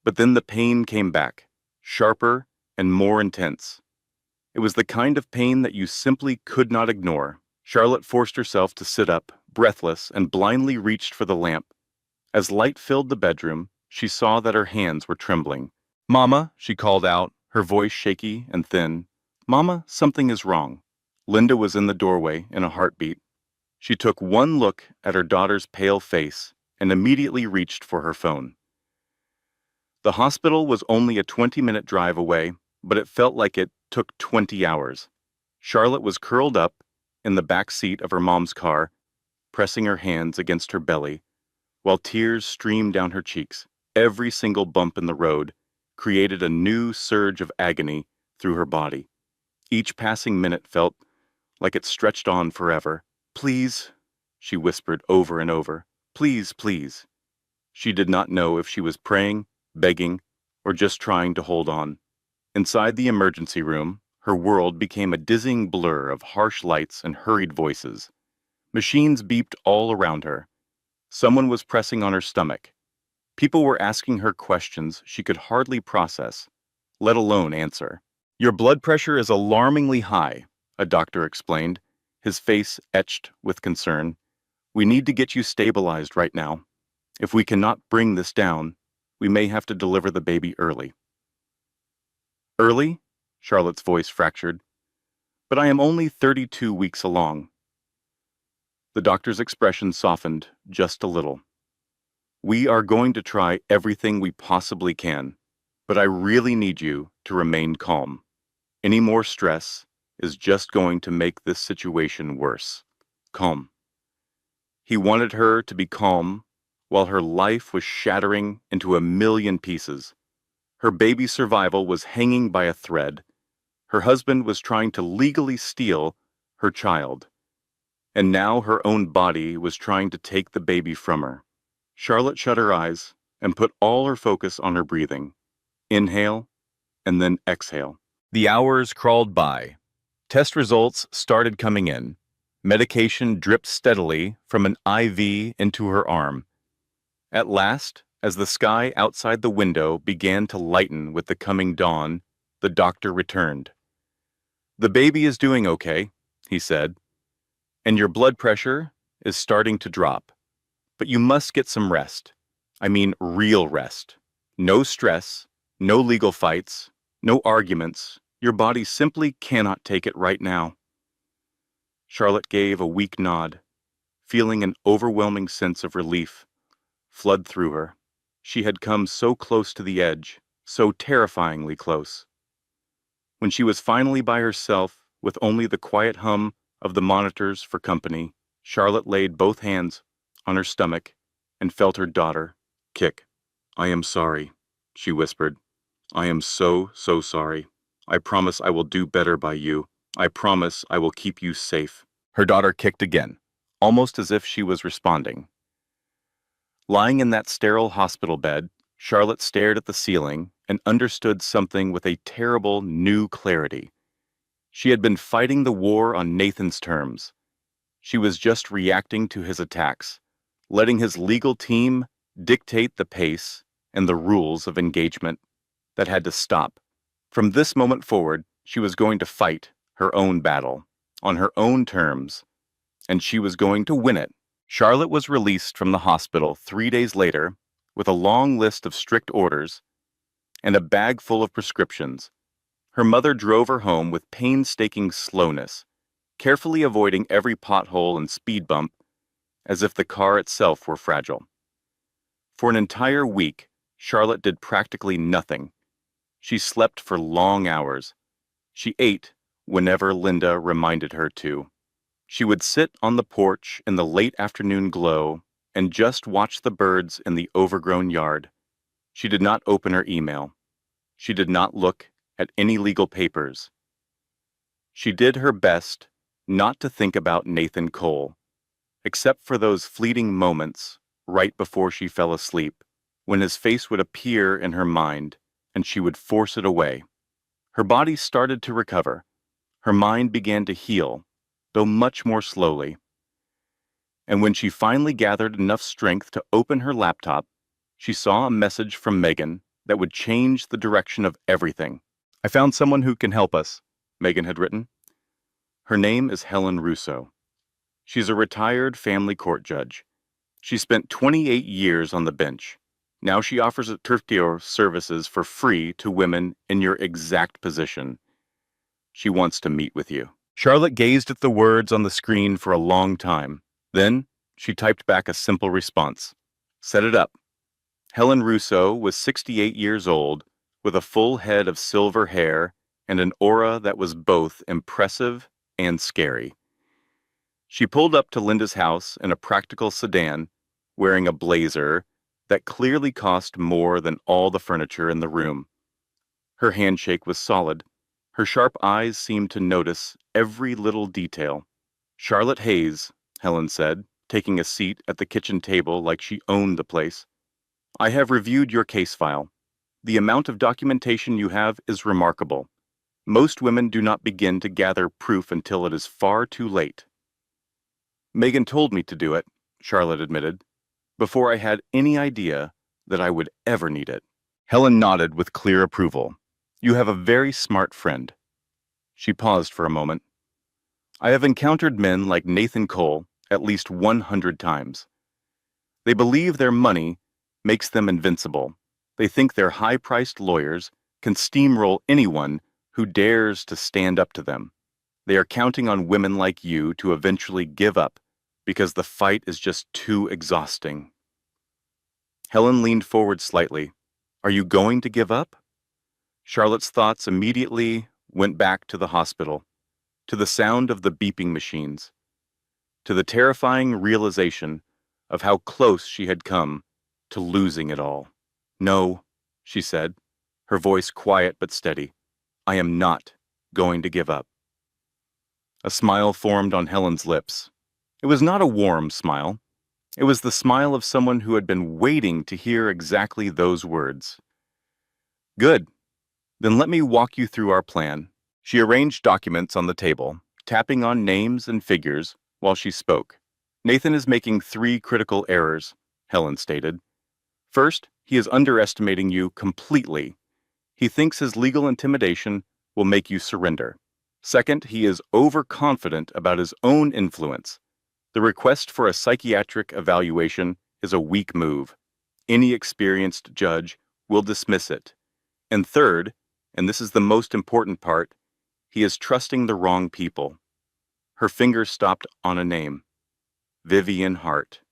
But then the pain came back, sharper and more intense. It was the kind of pain that you simply could not ignore. Charlotte forced herself to sit up, breathless, and blindly reached for the lamp. As light filled the bedroom, she saw that her hands were trembling. "Mama," she called out, her voice shaky and thin. "Mama, something is wrong." Linda was in the doorway in a heartbeat. She took one look at her daughter's pale face and immediately reached for her phone. The hospital was only a 20-minute drive away, but it felt like it took 20 hours. Charlotte was curled up in the back seat of her mom's car, pressing her hands against her belly, while tears streamed down her cheeks. Every single bump in the road created a new surge of agony through her body. Each passing minute felt like it stretched on forever. "Please," she whispered over and over. "Please, please." She did not know if she was praying, begging, or just trying to hold on. Inside the emergency room, her world became a dizzying blur of harsh lights and hurried voices. Machines beeped all around her. Someone was pressing on her stomach. People were asking her questions she could hardly process, let alone answer. "Your blood pressure is alarmingly high," a doctor explained, his face etched with concern. "We need to get you stabilized right now. If we cannot bring this down, we may have to deliver the baby early." "Early?" Charlotte's voice fractured. "But I am only 32 weeks along." The doctor's expression softened just a little. "We are going to try everything we possibly can, but I really need you to remain calm. Any more stress is just going to make this situation worse. Calm." He wanted her to be calm while her life was shattering into a million pieces. Her baby's survival was hanging by a thread. Her husband was trying to legally steal her child. And now her own body was trying to take the baby from her. Charlotte shut her eyes and put all her focus on her breathing. Inhale, and then exhale. The hours crawled by. Test results started coming in. Medication dripped steadily from an IV into her arm. At last, as the sky outside the window began to lighten with the coming dawn, the doctor returned. "The baby is doing okay," he said, "and your blood pressure is starting to drop. But you must get some rest. I mean real rest. No stress, no legal fights, no arguments. Your body simply cannot take it right now." Charlotte gave a weak nod, feeling an overwhelming sense of relief flood through her. She had come so close to the edge, so terrifyingly close. When she was finally by herself, with only the quiet hum of the monitors for company, Charlotte laid both hands on her stomach and felt her daughter kick. "I am sorry," she whispered. "I am so, so sorry. I promise I will do better by you. I promise I will keep you safe." Her daughter kicked again, almost as if she was responding. Lying in that sterile hospital bed, Charlotte stared at the ceiling and understood something with a terrible new clarity. She had been fighting the war on Nathan's terms. She was just reacting to his attacks, letting his legal team dictate the pace and the rules of engagement that had to stop. From this moment forward, she was going to fight her own battle, on her own terms, and she was going to win it. Charlotte was released from the hospital 3 days later with a long list of strict orders and a bag full of prescriptions. Her mother drove her home with painstaking slowness, carefully avoiding every pothole and speed bump as if the car itself were fragile. For an entire week, Charlotte did practically nothing. She slept for long hours. She ate whenever Linda reminded her to. She would sit on the porch in the late afternoon glow and just watch the birds in the overgrown yard. She did not open her email. She did not look at any legal papers. She did her best not to think about Nathan Cole, except for those fleeting moments right before she fell asleep, when his face would appear in her mind and she would force it away. Her body started to recover. Her mind began to heal, though much more slowly. And when she finally gathered enough strength to open her laptop, she saw a message from Megan that would change the direction of everything. "I found someone who can help us," Megan had written. Her name is Helen Russo. She's a retired family court judge. She spent 28 years on the bench. Now she offers tertiary services for free to women in your exact position. She wants to meet with you. Charlotte gazed at the words on the screen for a long time. Then she typed back a simple response. "Set it up." Helen Russo was 68 years old, with a full head of silver hair and an aura that was both impressive and scary. She pulled up to Linda's house in a practical sedan, wearing a blazer that clearly cost more than all the furniture in the room. Her handshake was solid. Her sharp eyes seemed to notice every little detail. "Charlotte Hayes," Helen said, taking a seat at the kitchen table like she owned the place. "I have reviewed your case file. The amount of documentation you have is remarkable. Most women do not begin to gather proof until it is far too late." "Megan told me to do it," Charlotte admitted, "before I had any idea that I would ever need it." Helen nodded with clear approval. "You have a very smart friend." She paused for a moment. "I have encountered men like Nathan Cole at least 100 times. They believe their money makes them invincible. They think their high-priced lawyers can steamroll anyone who dares to stand up to them. They are counting on women like you to eventually give up because the fight is just too exhausting." Helen leaned forward slightly. "Are you going to give up?" Charlotte's thoughts immediately went back to the hospital, to the sound of the beeping machines, to the terrifying realization of how close she had come to losing it all. "No," she said, her voice quiet but steady. "I am not going to give up." A smile formed on Helen's lips. It was not a warm smile. It was the smile of someone who had been waiting to hear exactly those words. "Good. Then let me walk you through our plan." She arranged documents on the table, tapping on names and figures while she spoke. "Nathan is making 3 critical errors," Helen stated. "First, he is underestimating you completely. He thinks his legal intimidation will make you surrender. Second, he is overconfident about his own influence. The request for a psychiatric evaluation is a weak move. Any experienced judge will dismiss it. And third, and this is the most important part, he is trusting the wrong people." Her finger stopped on a name. "Vivian Hart.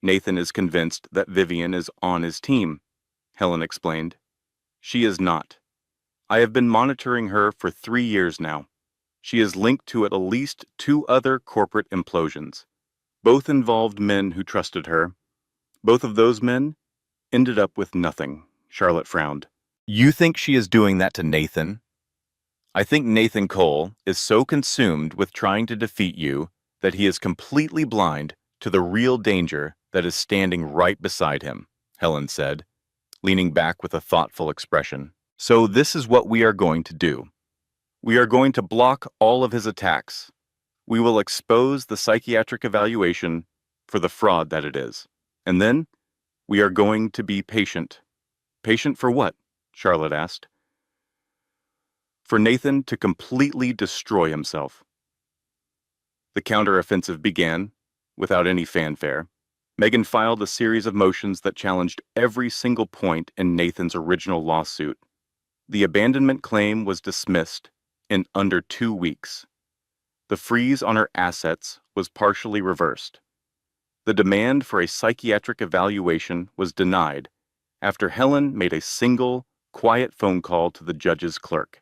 Nathan is convinced that Vivian is on his team," Helen explained. "She is not. I have been monitoring her for 3 years now. She is linked to at least 2 other corporate implosions. Both involved men who trusted her. Both of those men ended up with nothing." Charlotte frowned. "You think she is doing that to Nathan?" "I think Nathan Cole is so consumed with trying to defeat you that he is completely blind to the real danger that is standing right beside him," Helen said, leaning back with a thoughtful expression. "So this is what we are going to do. We are going to block all of his attacks. We will expose the psychiatric evaluation for the fraud that it is. And then we are going to be patient." "Patient for what?" Charlotte asked. "For Nathan to completely destroy himself." The counteroffensive began, without any fanfare. Megan filed a series of motions that challenged every single point in Nathan's original lawsuit. The abandonment claim was dismissed in under 2 weeks. The freeze on her assets was partially reversed. The demand for a psychiatric evaluation was denied after Helen made a single, quiet phone call to the judge's clerk.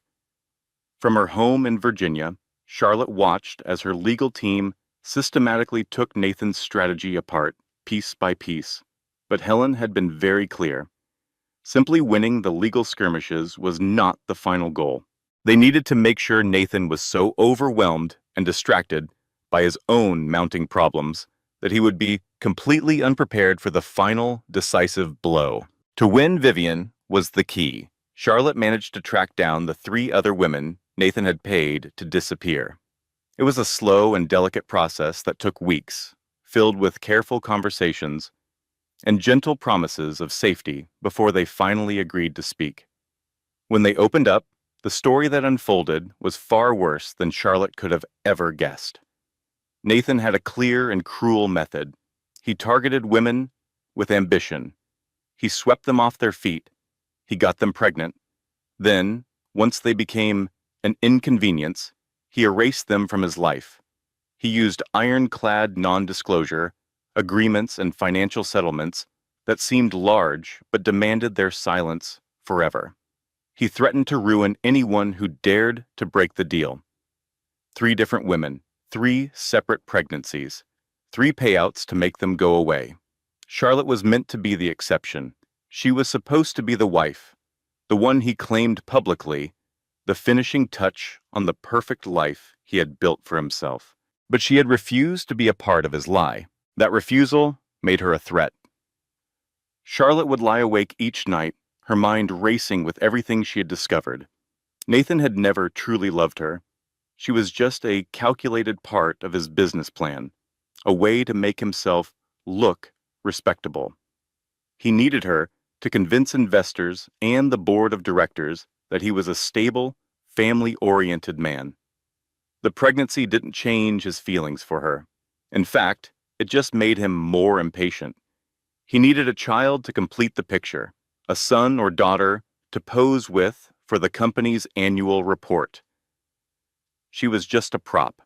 From her home in Virginia, Charlotte watched as her legal team systematically took Nathan's strategy apart, piece by piece. But Helen had been very clear. Simply winning the legal skirmishes was not the final goal. They needed to make sure Nathan was so overwhelmed and distracted by his own mounting problems that he would be completely unprepared for the final, decisive blow. To win Vivian was the key. Charlotte managed to track down the 3 other women Nathan had paid to disappear. It was a slow and delicate process that took weeks, filled with careful conversations and gentle promises of safety before they finally agreed to speak. When they opened up, the story that unfolded was far worse than Charlotte could have ever guessed. Nathan had a clear and cruel method. He targeted women with ambition. He swept them off their feet. He got them pregnant. Then, once they became an inconvenience, he erased them from his life. He used ironclad non-disclosure, agreements and financial settlements that seemed large but demanded their silence forever. He threatened to ruin anyone who dared to break the deal. 3 different women, 3 separate pregnancies, 3 payouts to make them go away. Charlotte was meant to be the exception. She was supposed to be the wife, the one he claimed publicly the finishing touch on the perfect life he had built for himself. But she had refused to be a part of his lie. That refusal made her a threat. Charlotte would lie awake each night, her mind racing with everything she had discovered. Nathan had never truly loved her. She was just a calculated part of his business plan, a way to make himself look respectable. He needed her to convince investors and the board of directors that he was a stable, family-oriented man. The pregnancy didn't change his feelings for her. In fact, it just made him more impatient. He needed a child to complete the picture, a son or daughter to pose with for the company's annual report. She was just a prop.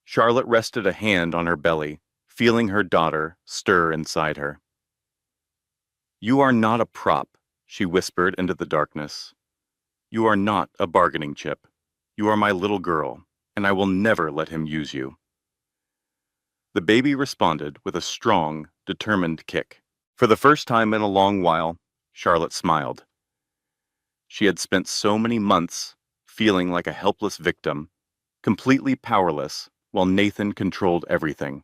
Charlotte rested a hand on her belly, feeling her daughter stir inside her. "You are not a prop," she whispered into the darkness. "You are not a bargaining chip. You are my little girl, and I will never let him use you." The baby responded with a strong, determined kick. For the first time in a long while, Charlotte smiled. She had spent so many months feeling like a helpless victim, completely powerless, while Nathan controlled everything.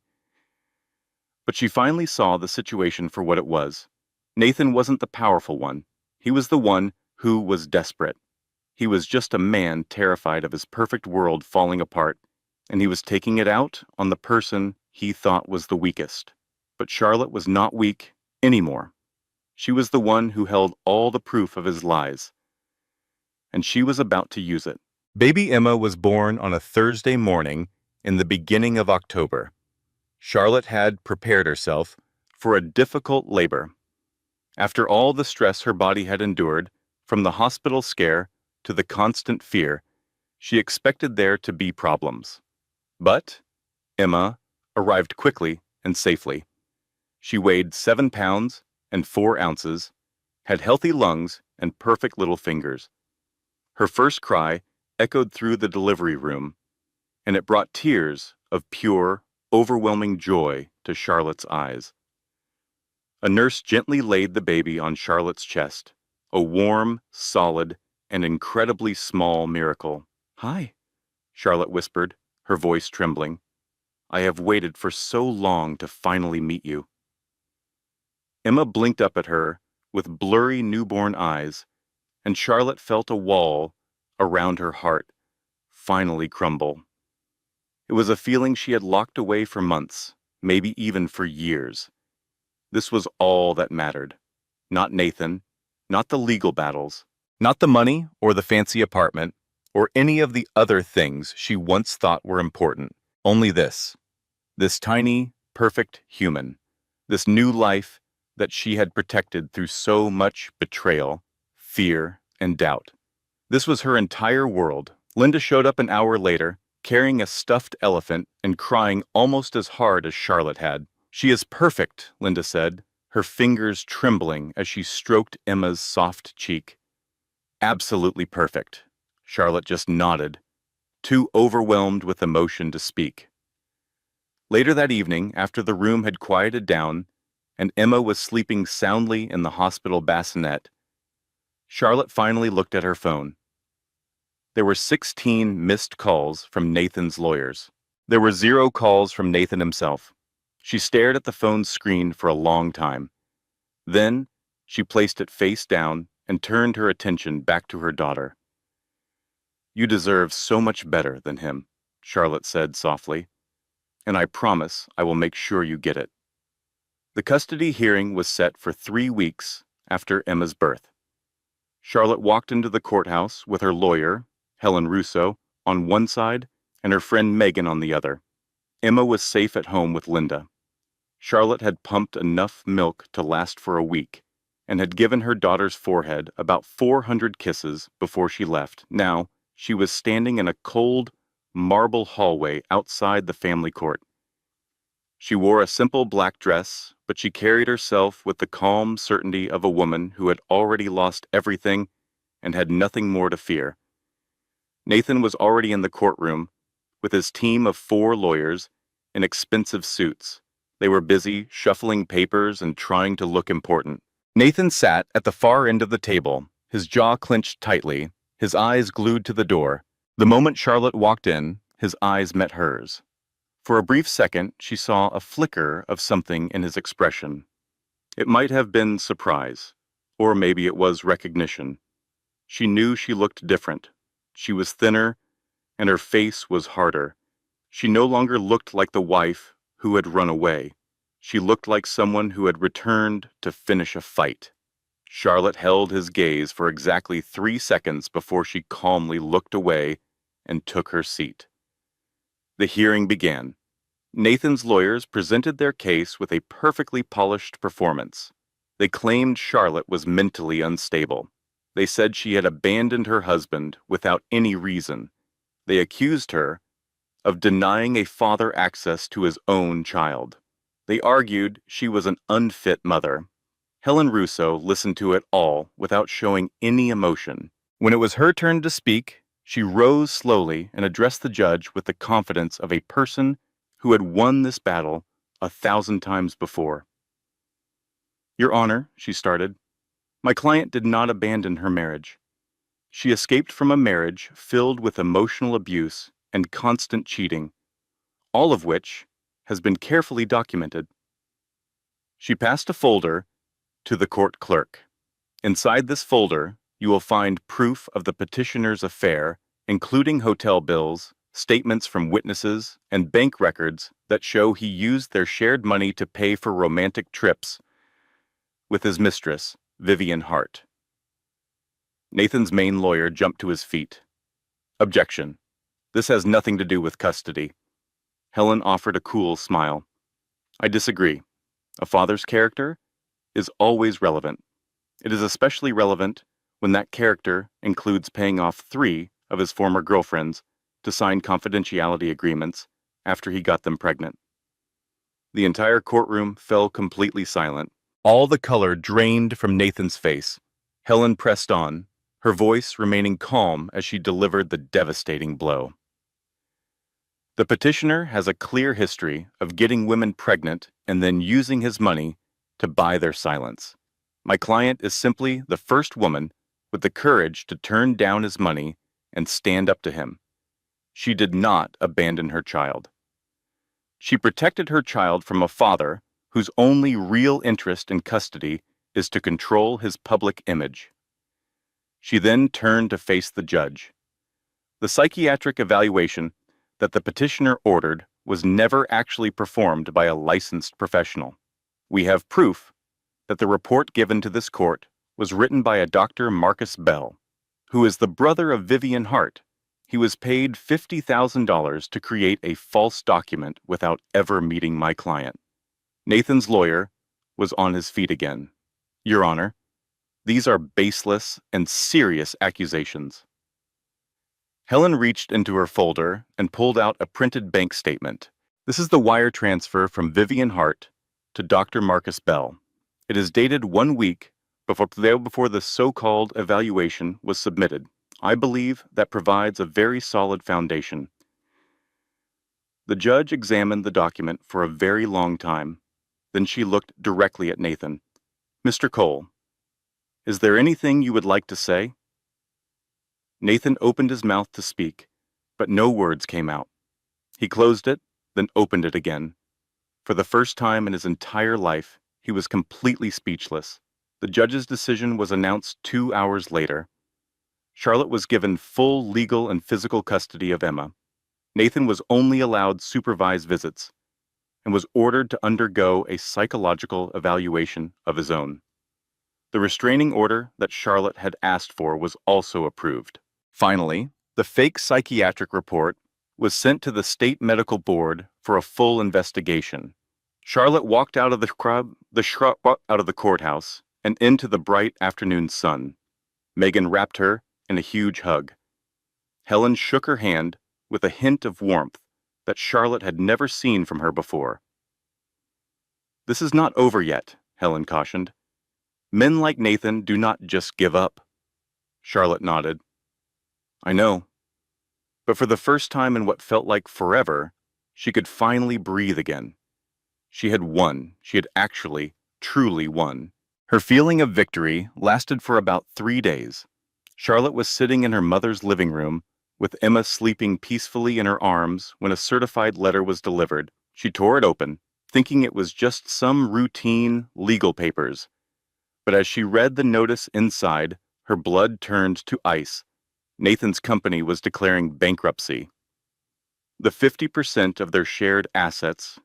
But she finally saw the situation for what it was. Nathan wasn't the powerful one. He was the one who was desperate. He was just a man terrified of his perfect world falling apart, and he was taking it out on the person he thought was the weakest. But Charlotte was not weak anymore. She was the one who held all the proof of his lies, and she was about to use it. Baby Emma was born on a Thursday morning in the beginning of October. Charlotte had prepared herself for a difficult labor. After all the stress her body had endured, from the hospital scare to the constant fear, she expected there to be problems. But Emma arrived quickly and safely. She weighed 7 pounds and 4 ounces, had healthy lungs and perfect little fingers. Her first cry echoed through the delivery room, and it brought tears of pure, overwhelming joy to Charlotte's eyes. A nurse gently laid the baby on Charlotte's chest, a warm, solid, and incredibly small miracle. "Hi," Charlotte whispered, her voice trembling. "I have waited for so long to finally meet you." Emma blinked up at her with blurry newborn eyes, and Charlotte felt a wall around her heart finally crumble. It was a feeling she had locked away for months, maybe even for years. This was all that mattered. Not Nathan, not the legal battles, not the money or the fancy apartment, or any of the other things she once thought were important. Only this tiny, perfect human, this new life that she had protected through so much betrayal, fear, and doubt. This was her entire world. Linda showed up an hour later, carrying a stuffed elephant and crying almost as hard as Charlotte had. "She is perfect," Linda said, her fingers trembling as she stroked Emma's soft cheek. "Absolutely perfect." Charlotte just nodded, too overwhelmed with emotion to speak. Later that evening, after the room had quieted down and Emma was sleeping soundly in the hospital bassinet, Charlotte finally looked at her phone. There were 16 missed calls from Nathan's lawyers. There were 0 calls from Nathan himself. She stared at the phone's screen for a long time. Then, she placed it face down and turned her attention back to her daughter. "You deserve so much better than him," Charlotte said softly, "and I promise I will make sure you get it." The custody hearing was set for 3 weeks after Emma's birth. Charlotte walked into the courthouse with her lawyer, Helen Russo, on one side and her friend Megan on the other. Emma was safe at home with Linda. Charlotte had pumped enough milk to last for a week and had given her daughter's forehead about 400 kisses before she left. Now, she was standing in a cold, marble hallway outside the family court. She wore a simple black dress, but she carried herself with the calm certainty of a woman who had already lost everything and had nothing more to fear. Nathan was already in the courtroom with his team of 4 lawyers in expensive suits. They were busy shuffling papers and trying to look important. Nathan sat at the far end of the table, his jaw clenched tightly, his eyes glued to the door. The moment Charlotte walked in, his eyes met hers. For a brief second, she saw a flicker of something in his expression. It might have been surprise, or maybe it was recognition. She knew she looked different. She was thinner, and her face was harder. She no longer looked like the wife who had run away. She looked like someone who had returned to finish a fight. Charlotte held his gaze for exactly 3 seconds before she calmly looked away and took her seat. The hearing began. Nathan's lawyers presented their case with a perfectly polished performance. They claimed Charlotte was mentally unstable. They said she had abandoned her husband without any reason. They accused her of denying a father access to his own child. They argued she was an unfit mother. Helen Russo listened to it all without showing any emotion. When it was her turn to speak, she rose slowly and addressed the judge with the confidence of a person who had won this battle 1,000 times before. "Your Honor," she started, "my client did not abandon her marriage. She escaped from a marriage filled with emotional abuse and constant cheating, all of which has been carefully documented." She passed a folder to the court clerk. Inside this folder, you will find proof of the petitioner's affair, including hotel bills, statements from witnesses, and bank records that show he used their shared money to pay for romantic trips with his mistress, Vivian Hart. Nathan's main lawyer jumped to his feet. "Objection. This has nothing to do with custody." Helen offered a cool smile. "I disagree. A father's character is always relevant. It is especially relevant when that character includes paying off 3 of his former girlfriends to sign confidentiality agreements after he got them pregnant." The entire courtroom fell completely silent. All the color drained from Nathan's face. Helen pressed on, her voice remaining calm as she delivered the devastating blow. "The petitioner has a clear history of getting women pregnant and then using his money to buy their silence. My client is simply the first woman with the courage to turn down his money and stand up to him. She did not abandon her child. She protected her child from a father whose only real interest in custody is to control his public image." She then turned to face the judge. "The psychiatric evaluation that the petitioner ordered was never actually performed by a licensed professional. We have proof that the report given to this court was written by a Dr. Marcus Bell, who is the brother of Vivian Hart. He was paid $50,000 to create a false document without ever meeting my client." Nathan's lawyer was on his feet again. "Your Honor, these are baseless and serious accusations." Helen reached into her folder and pulled out a printed bank statement. "This is the wire transfer from Vivian Hart to Dr. Marcus Bell. It is dated 1 week before the so-called evaluation was submitted. I believe that provides a very solid foundation." The judge examined the document for a very long time. Then she looked directly at Nathan. "Mr. Cole, is there anything you would like to say?" Nathan opened his mouth to speak, but no words came out. He closed it, then opened it again. For the first time in his entire life, he was completely speechless. The judge's decision was announced 2 hours later. Charlotte was given full legal and physical custody of Emma. Nathan was only allowed supervised visits and was ordered to undergo a psychological evaluation of his own. The restraining order that Charlotte had asked for was also approved. Finally, the fake psychiatric report was sent to the state medical board for a full investigation. Charlotte walked out of the courthouse and into the bright afternoon sun. Megan wrapped her in a huge hug. Helen shook her hand with a hint of warmth that Charlotte had never seen from her before. "This is not over yet," Helen cautioned. "Men like Nathan do not just give up." Charlotte nodded. "I know." But for the first time in what felt like forever, she could finally breathe again. She had won. She had actually, truly won. Her feeling of victory lasted for about 3 days. Charlotte was sitting in her mother's living room, with Emma sleeping peacefully in her arms when a certified letter was delivered. She tore it open, thinking it was just some routine legal papers. But as she read the notice inside, her blood turned to ice. Nathan's company was declaring bankruptcy. The 50% of their shared assets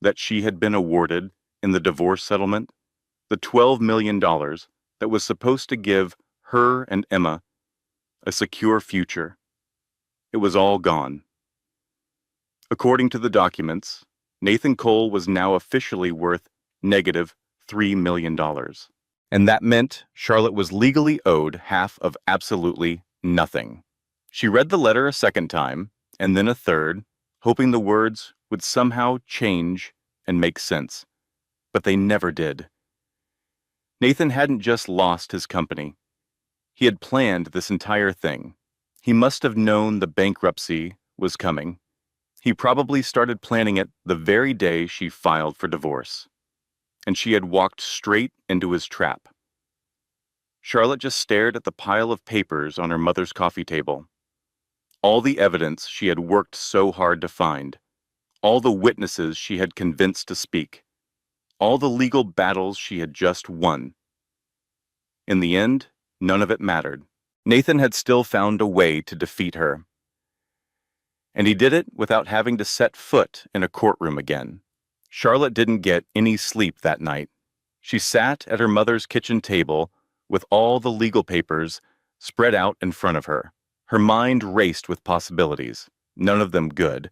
that she had been awarded in the divorce settlement, the $12 million that was supposed to give her and Emma a secure future, it was all gone. According to the documents, Nathan Cole was now officially worth negative $3 million. And that meant Charlotte was legally owed half of absolutely nothing. She read the letter a second time, and then a third, hoping the words would somehow change and make sense. But they never did. Nathan hadn't just lost his company. He had planned this entire thing. He must have known the bankruptcy was coming. He probably started planning it the very day she filed for divorce. And she had walked straight into his trap. Charlotte just stared at the pile of papers on her mother's coffee table. All the evidence she had worked so hard to find. All the witnesses she had convinced to speak. All the legal battles she had just won. In the end, none of it mattered. Nathan had still found a way to defeat her. And he did it without having to set foot in a courtroom again. Charlotte didn't get any sleep that night. She sat at her mother's kitchen table with all the legal papers spread out in front of her. Her mind raced with possibilities, none of them good.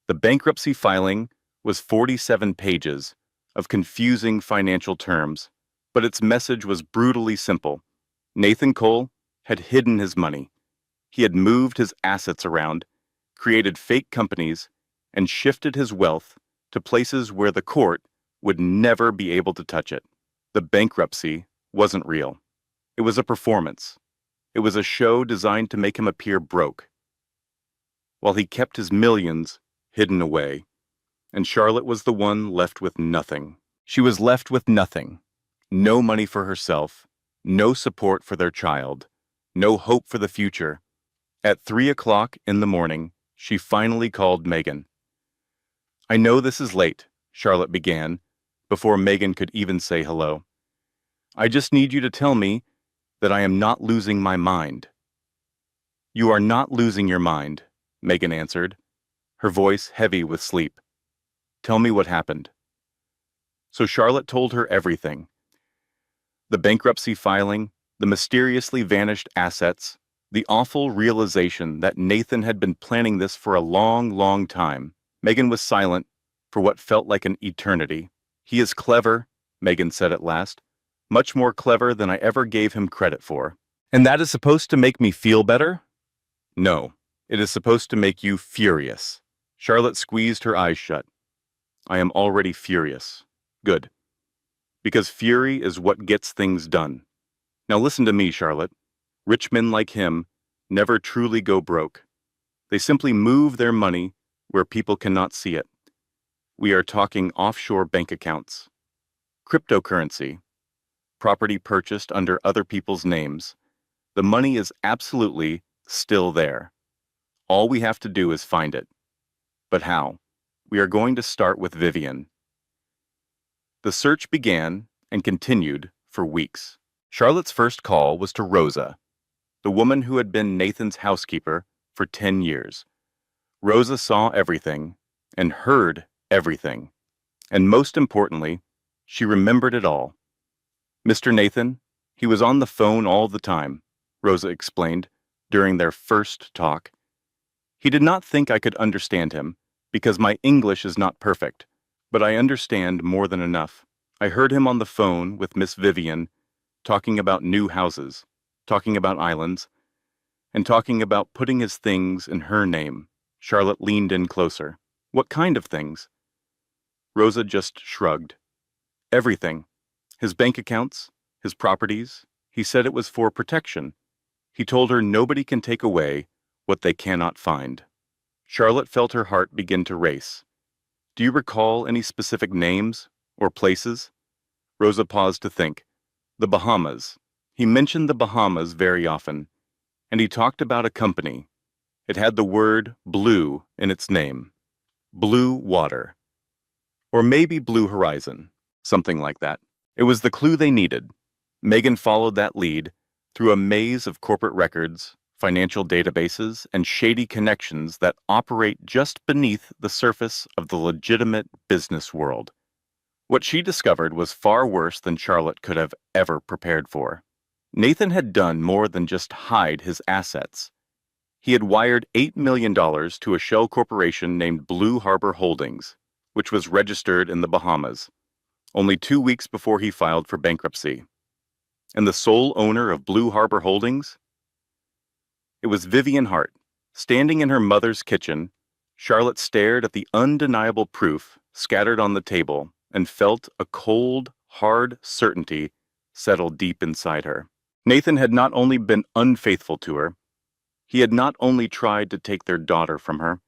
The bankruptcy filing was 47 pages of confusing financial terms, but its message was brutally simple. Nathan Cole had hidden his money. He had moved his assets around, created fake companies, and shifted his wealth to places where the court would never be able to touch it. The bankruptcy wasn't real. It was a performance. It was a show designed to make him appear broke, while he kept his millions hidden away. And Charlotte was the one left with nothing. She was left with nothing. No money for herself, no support for their child, no hope for the future. At 3 o'clock in the morning, she finally called Megan. "I know this is late," Charlotte began, before Megan could even say hello. "I just need you to tell me that I am not losing my mind." "You are not losing your mind," Megan answered, her voice heavy with sleep. "Tell me what happened." So Charlotte told her everything. The bankruptcy filing, the mysteriously vanished assets, the awful realization that Nathan had been planning this for a long, long time. Megan was silent for what felt like an eternity. "He is clever," Megan said at last. "Much more clever than I ever gave him credit for." "And that is supposed to make me feel better?" "No, it is supposed to make you furious." Charlotte squeezed her eyes shut. "I am already furious." "Good. Because fury is what gets things done. Now listen to me, Charlotte. Rich men like him never truly go broke. They simply move their money where people cannot see it. We are talking offshore bank accounts, cryptocurrency, property purchased under other people's names. The money is absolutely still there. All we have to do is find it. But how? We are going to start with Vivian." The search began and continued for weeks. Charlotte's first call was to Rosa, the woman who had been Nathan's housekeeper for 10 years. Rosa saw everything and heard everything. And most importantly, she remembered it all. "Mr. Nathan, he was on the phone all the time," Rosa explained during their first talk. "He did not think I could understand him because my English is not perfect, but I understand more than enough. I heard him on the phone with Miss Vivian talking about new houses, talking about islands, and talking about putting his things in her name." Charlotte leaned in closer. "What kind of things?" Rosa just shrugged. "Everything. His bank accounts, his properties. He said it was for protection. He told her nobody can take away what they cannot find." Charlotte felt her heart begin to race. "Do you recall any specific names or places?" Rosa paused to think. "The Bahamas. He mentioned the Bahamas very often, and he talked about a company. It had the word blue in its name. Blue water. Or maybe Blue Horizon. Something like that. It was the clue they needed. Megan followed that lead through a maze of corporate records, financial databases, and shady connections that operate just beneath the surface of the legitimate business world. What she discovered was far worse than Charlotte could have ever prepared for. Nathan had done more than just hide his assets. He had wired $8 million to a shell corporation named Blue Harbor Holdings, which was registered in the Bahamas, only 2 weeks before he filed for bankruptcy. And the sole owner of Blue Harbor Holdings? It was Vivian Hart. Standing in her mother's kitchen, Charlotte stared at the undeniable proof scattered on the table and felt a cold, hard certainty settle deep inside her. Nathan had not only been unfaithful to her, he had not only tried to take their daughter from her,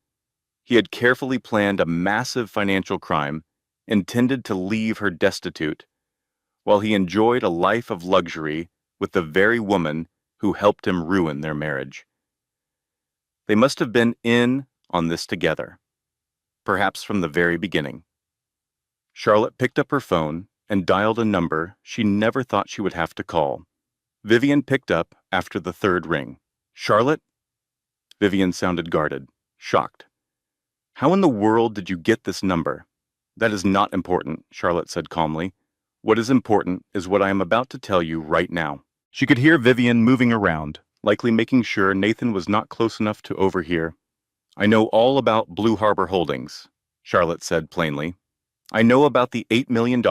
he had carefully planned a massive financial crime intended to leave her destitute, while he enjoyed a life of luxury with the very woman who helped him ruin their marriage. They must have been in on this together, perhaps from the very beginning. Charlotte picked up her phone and dialed a number she never thought she would have to call. Vivian picked up after the third ring. "Charlotte?" Vivian sounded guarded, shocked. "How in the world did you get this number?" "That is not important," Charlotte said calmly. "What is important is what I am about to tell you right now." She could hear Vivian moving around, likely making sure Nathan was not close enough to overhear. "I know all about Blue Harbor Holdings," Charlotte said plainly. "I know about the $8 million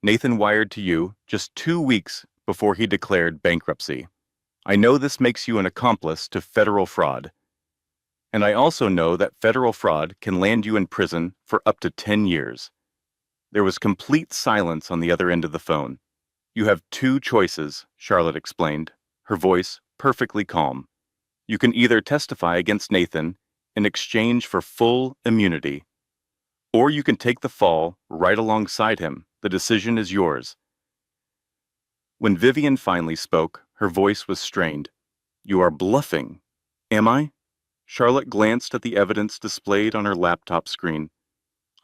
Nathan wired to you just 2 weeks before he declared bankruptcy. I know this makes you an accomplice to federal fraud. And I also know that federal fraud can land you in prison for up to 10 years. There was complete silence on the other end of the phone. "You have 2 choices," Charlotte explained, her voice perfectly calm. "You can either testify against Nathan in exchange for full immunity, or you can take the fall right alongside him. The decision is yours." When Vivian finally spoke, her voice was strained. "You are bluffing." "Am I?" Charlotte glanced at the evidence displayed on her laptop screen.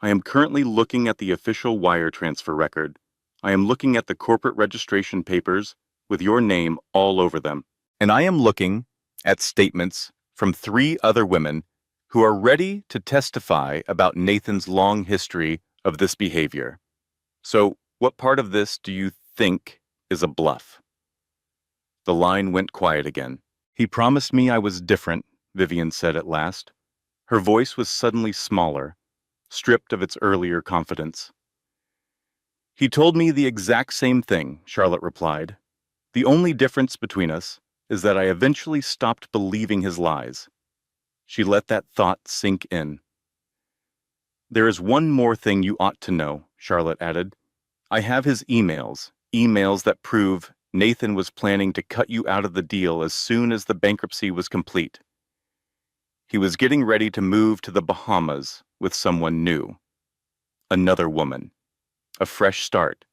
"I am currently looking at the official wire transfer record. I am looking at the corporate registration papers with your name all over them. And I am looking at statements from 3 other women who are ready to testify about Nathan's long history of this behavior. So, what part of this do you think is a bluff?" The line went quiet again. "He promised me I was different," Vivian said at last. Her voice was suddenly smaller, stripped of its earlier confidence. "He told me the exact same thing," Charlotte replied. "The only difference between us is that I eventually stopped believing his lies." She let that thought sink in. "There is one more thing you ought to know," Charlotte added. "I have his emails that prove Nathan was planning to cut you out of the deal as soon as the bankruptcy was complete. He was getting ready to move to the Bahamas with someone new. Another woman. A fresh start.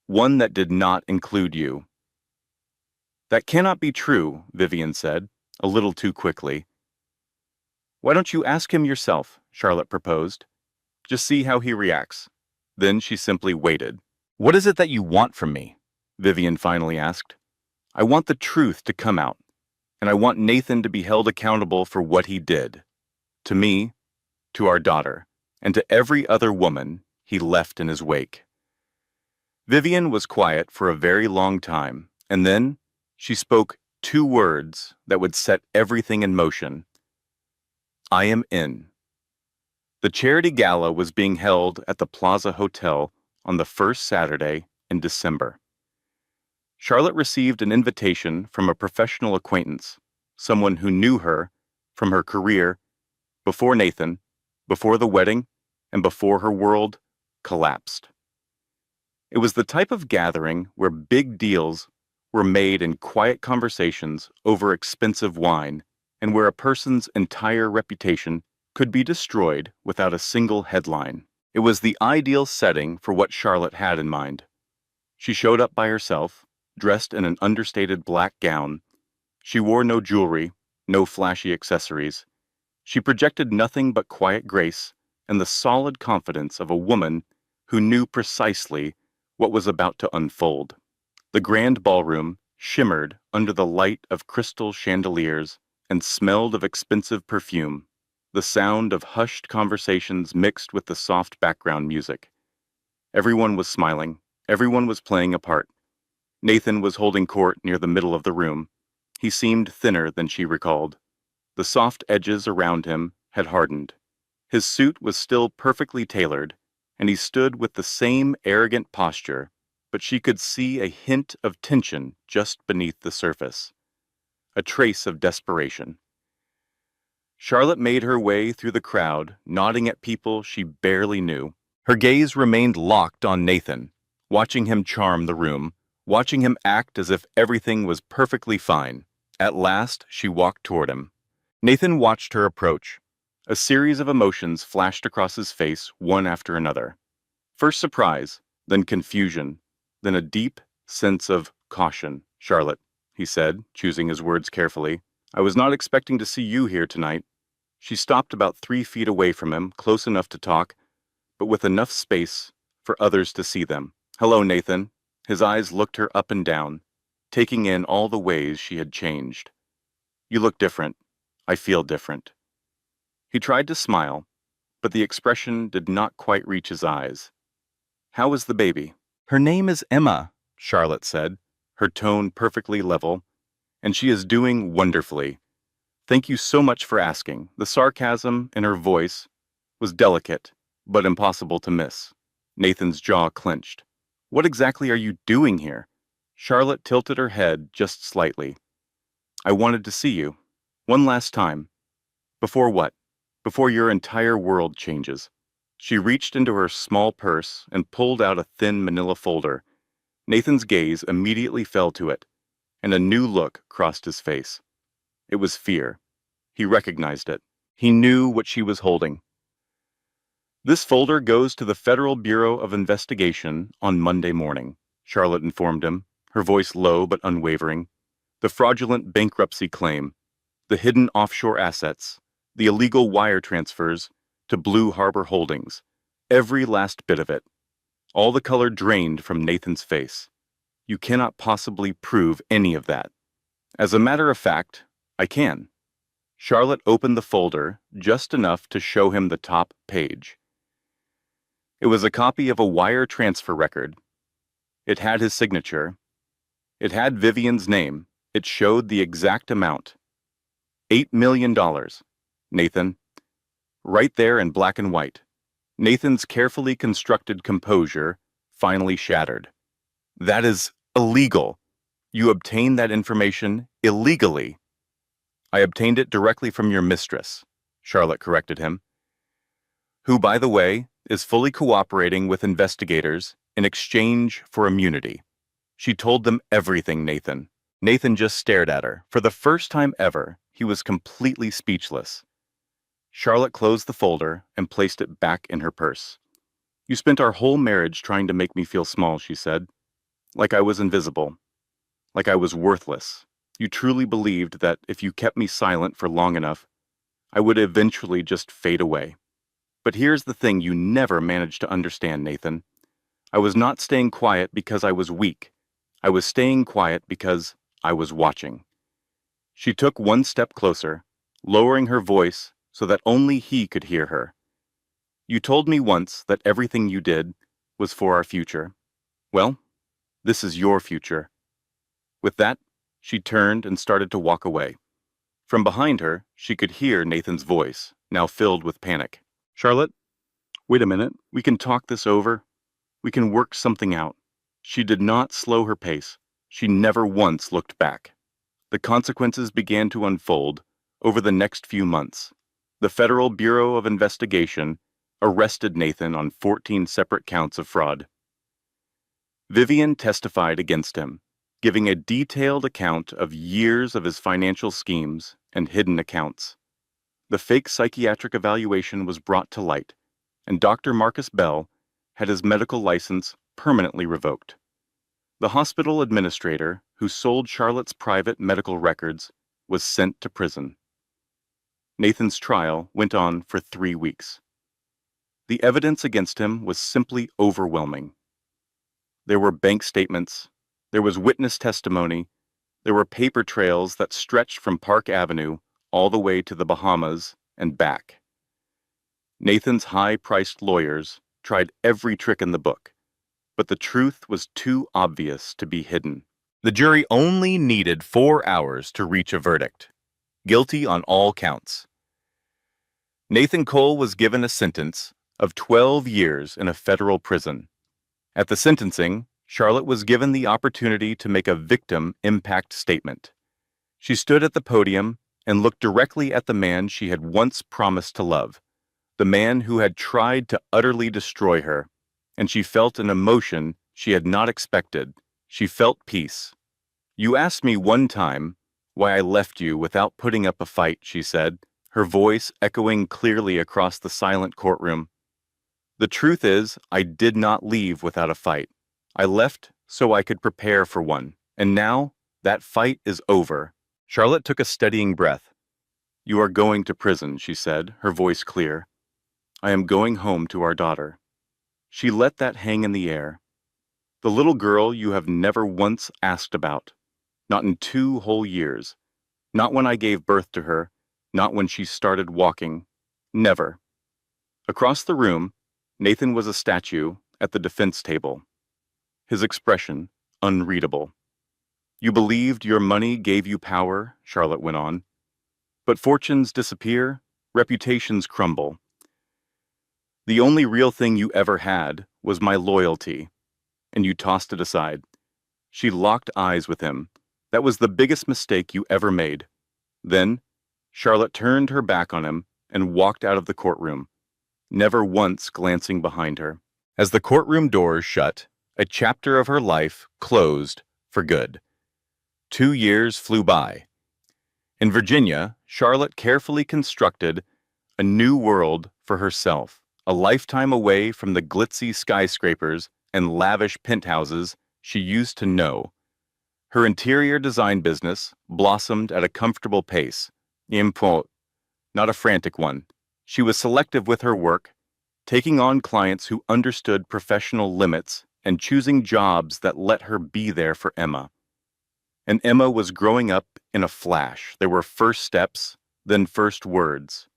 One that did not include you." "That cannot be true," Vivian said, a little too quickly. "Why don't you ask him yourself?" Charlotte proposed. "Just see how he reacts." Then she simply waited. "What is it that you want from me?" Vivian finally asked. "I want the truth to come out. And I want Nathan to be held accountable for what he did. To me, to our daughter, and to every other woman he left in his wake." Vivian was quiet for a very long time, and then she spoke 2 words that would set everything in motion. "I am in." The charity gala was being held at the Plaza Hotel on the first Saturday in December. Charlotte received an invitation from a professional acquaintance, someone who knew her from her career, before Nathan, before the wedding, and before her world collapsed. It was the type of gathering where big deals were made in quiet conversations over expensive wine, and where a person's entire reputation could be destroyed without a single headline. It was the ideal setting for what Charlotte had in mind. She showed up by herself, dressed in an understated black gown. She wore no jewelry, no flashy accessories. She projected nothing but quiet grace and the solid confidence of a woman who knew precisely what was about to unfold. The grand ballroom shimmered under the light of crystal chandeliers and smelled of expensive perfume. The sound of hushed conversations mixed with the soft background music. Everyone was smiling. Everyone was playing a part. Nathan was holding court near the middle of the room. He seemed thinner than she recalled. The soft edges around him had hardened. His suit was still perfectly tailored, and he stood with the same arrogant posture, but she could see a hint of tension just beneath the surface, a trace of desperation. Charlotte made her way through the crowd, nodding at people she barely knew. Her gaze remained locked on Nathan, watching him charm the room, watching him act as if everything was perfectly fine. At last, she walked toward him. Nathan watched her approach. A series of emotions flashed across his face, one after another. First surprise, then confusion, then a deep sense of caution. "Charlotte," he said, choosing his words carefully, "I was not expecting to see you here tonight." She stopped about 3 feet away from him, close enough to talk, but with enough space for others to see them. "Hello, Nathan." His eyes looked her up and down, taking in all the ways she had changed. "You look different. I feel different." He tried to smile, but the expression did not quite reach his eyes. "How is the baby?" "Her name is Emma," Charlotte said, her tone perfectly level, "and she is doing wonderfully. Thank you so much for asking." The sarcasm in her voice was delicate, but impossible to miss. Nathan's jaw clenched. "What exactly are you doing here?" Charlotte tilted her head just slightly. "I wanted to see you. One last time." "Before what?" "Before your entire world changes." She reached into her small purse and pulled out a thin manila folder. Nathan's gaze immediately fell to it, and a new look crossed his face. It was fear. He recognized it. He knew what she was holding. "This folder goes to the Federal Bureau of Investigation on Monday morning," Charlotte informed him, her voice low but unwavering. "The fraudulent bankruptcy claim, the hidden offshore assets, the illegal wire transfers to Blue Harbor Holdings, every last bit of it. All the color drained from Nathan's face. You cannot possibly prove any of that." "As a matter of fact, I can." Charlotte opened the folder just enough to show him the top page. It was a copy of a wire transfer record. It had his signature. It had Vivian's name. It showed the exact amount. $8 million. Nathan. Right there in black and white. Nathan's carefully constructed composure finally shattered. "That is illegal. You obtained that information illegally." "I obtained it directly from your mistress," Charlotte corrected him, "who, by the way, is fully cooperating with investigators in exchange for immunity." She told them everything, Nathan. Nathan just stared at her. For the first time ever, he was completely speechless. Charlotte closed the folder and placed it back in her purse. "You spent our whole marriage trying to make me feel small," she said. "Like I was invisible. Like I was worthless. You truly believed that if you kept me silent for long enough, I would eventually just fade away. But here's the thing you never managed to understand, Nathan. I was not staying quiet because I was weak. I was staying quiet because I was watching." She took one step closer, lowering her voice so that only he could hear her. "You told me once that everything you did was for our future. Well, this is your future." With that, she turned and started to walk away. From behind her, she could hear Nathan's voice, now filled with panic. "Charlotte, wait a minute. We can talk this over. We can work something out." She did not slow her pace. She never once looked back. The consequences began to unfold over the next few months. The Federal Bureau of Investigation arrested Nathan on 14 separate counts of fraud. Vivian testified against him, giving a detailed account of years of his financial schemes and hidden accounts. The fake psychiatric evaluation was brought to light, and Dr. Marcus Bell had his medical license permanently revoked. The hospital administrator who sold Charlotte's private medical records was sent to prison. Nathan's trial went on for 3 weeks. The evidence against him was simply overwhelming. There were bank statements, there was witness testimony, there were paper trails that stretched from Park Avenue all the way to the Bahamas and back. Nathan's high-priced lawyers tried every trick in the book, but the truth was too obvious to be hidden. The jury only needed 4 hours to reach a verdict. Guilty on all counts. Nathan Cole was given a sentence of 12 years in a federal prison. At the sentencing, Charlotte was given the opportunity to make a victim impact statement. She stood at the podium and looked directly at the man she had once promised to love, the man who had tried to utterly destroy her, and she felt an emotion she had not expected. She felt peace. "You asked me one time why I left you without putting up a fight," she said, her voice echoing clearly across the silent courtroom. "The truth is, I did not leave without a fight. I left so I could prepare for one, and now that fight is over." Charlotte took a steadying breath. "You are going to prison," she said, her voice clear. "I am going home to our daughter." She let that hang in the air. The little girl you have never once asked about. Not in 2 whole years. Not when I gave birth to her. Not when she started walking. Never. Across the room, Nathan was a statue at the defense table. His expression unreadable. "You believed your money gave you power," Charlotte went on. "But fortunes disappear, reputations crumble. The only real thing you ever had was my loyalty, and you tossed it aside." She locked eyes with him. "That was the biggest mistake you ever made." Then, Charlotte turned her back on him and walked out of the courtroom, never once glancing behind her. As the courtroom doors shut, a chapter of her life closed for good. 2 years flew by. In Virginia, Charlotte carefully constructed a new world for herself, a lifetime away from the glitzy skyscrapers and lavish penthouses she used to know. Her interior design business blossomed at a comfortable pace, not a frantic one. She was selective with her work, taking on clients who understood professional limits and choosing jobs that let her be there for Emma. And Emma was growing up in a flash. There were first steps, then first words.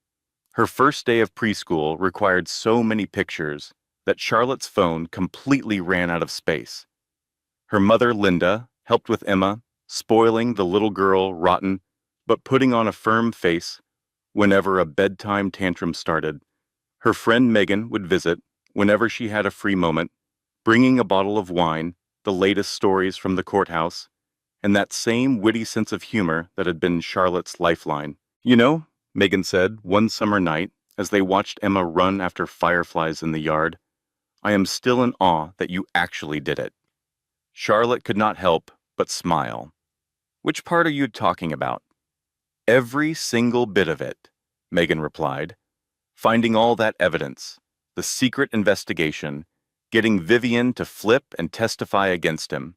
Her first day of preschool required so many pictures that Charlotte's phone completely ran out of space. Her mother, Linda, helped with Emma, spoiling the little girl rotten, but putting on a firm face whenever a bedtime tantrum started. Her friend Megan would visit whenever she had a free moment, bringing a bottle of wine, the latest stories from the courthouse, and that same witty sense of humor that had been Charlotte's lifeline. "You know," Megan said one summer night as they watched Emma run after fireflies in the yard, "I am still in awe that you actually did it." Charlotte could not help but smile. "Which part are you talking about?" "Every single bit of it," Megan replied. "Finding all that evidence, the secret investigation, getting Vivian to flip and testify against him.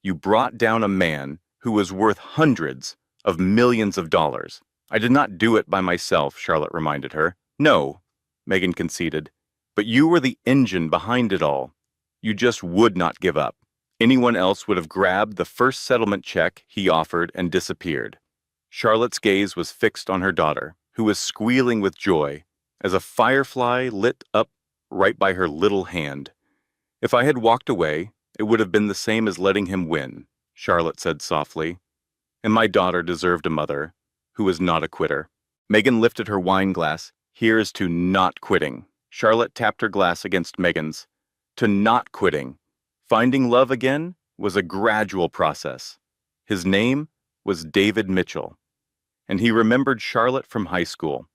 You brought down a man who was worth hundreds of millions of dollars." "I did not do it by myself," Charlotte reminded her. "No," Megan conceded, "but you were the engine behind it all. You just would not give up. Anyone else would have grabbed the first settlement check he offered and disappeared." Charlotte's gaze was fixed on her daughter, who was squealing with joy as a firefly lit up right by her little hand. "If I had walked away, it would have been the same as letting him win," Charlotte said softly. "And my daughter deserved a mother who was not a quitter." Megan lifted her wine glass. "Here's to not quitting." Charlotte tapped her glass against Megan's. "To not quitting." Finding love again was a gradual process. His name was David Mitchell, and he remembered Charlotte from high school,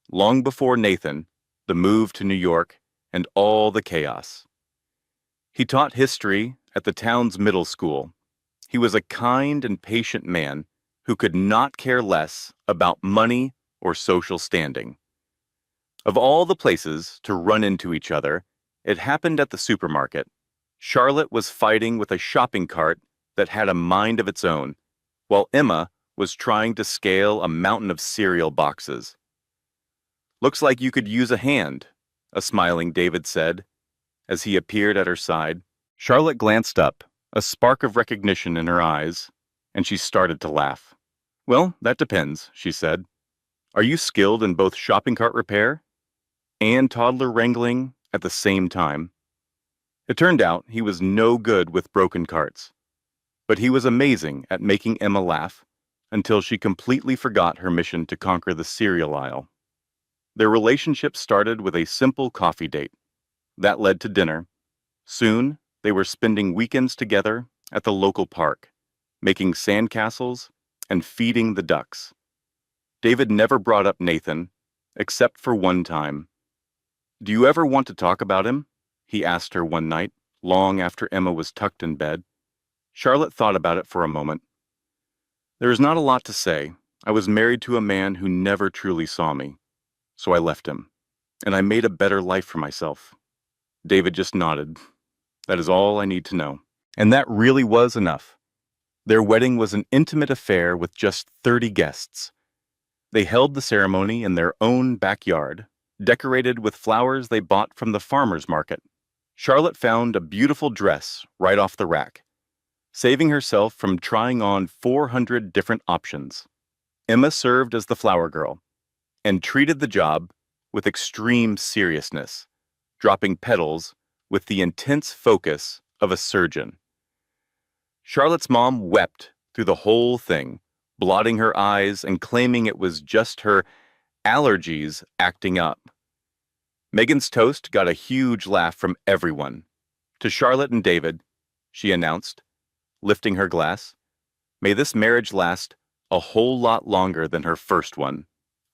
long before Nathan, the move to New York, and all the chaos. He taught history at the town's middle school. He was a kind and patient man who could not care less about money or social standing. Of all the places to run into each other, it happened at the supermarket. Charlotte was fighting with a shopping cart that had a mind of its own, while Emma was trying to scale a mountain of cereal boxes. "Looks like you could use a hand," a smiling David said, as he appeared at her side. Charlotte glanced up, a spark of recognition in her eyes, and she started to laugh. "Well, that depends," she said. "Are you skilled in both shopping cart repair and toddler wrangling at the same time?" It turned out he was no good with broken carts, but he was amazing at making Emma laugh until she completely forgot her mission to conquer the cereal aisle. Their relationship started with a simple coffee date. That led to dinner. Soon, they were spending weekends together at the local park, making sandcastles and feeding the ducks. David never brought up Nathan, except for one time. "Do you ever want to talk about him?" he asked her one night, long after Emma was tucked in bed. Charlotte thought about it for a moment. "There is not a lot to say. I was married to a man who never truly saw me, so I left him, and I made a better life for myself." David just nodded. "That is all I need to know." And that really was enough. Their wedding was an intimate affair with just 30 guests. They held the ceremony in their own backyard, decorated with flowers they bought from the farmer's market. Charlotte found a beautiful dress right off the rack, saving herself from trying on 400 different options. Emma served as the flower girl and treated the job with extreme seriousness, dropping petals with the intense focus of a surgeon. Charlotte's mom wept through the whole thing, blotting her eyes and claiming it was just her allergies acting up. Megan's toast got a huge laugh from everyone. "To Charlotte and David," she announced, lifting her glass, "may this marriage last a whole lot longer than her first one,"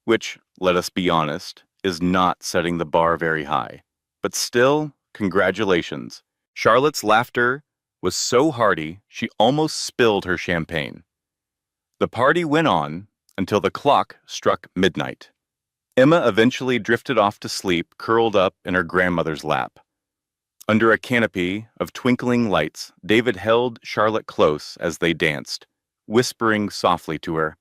which, let us be honest, is not setting the bar very high. But still, congratulations. Charlotte's laughter was so hearty she almost spilled her champagne. The party went on until the clock struck midnight. Emma eventually drifted off to sleep, curled up in her grandmother's lap. Under a canopy of twinkling lights, David held Charlotte close as they danced, whispering softly to her.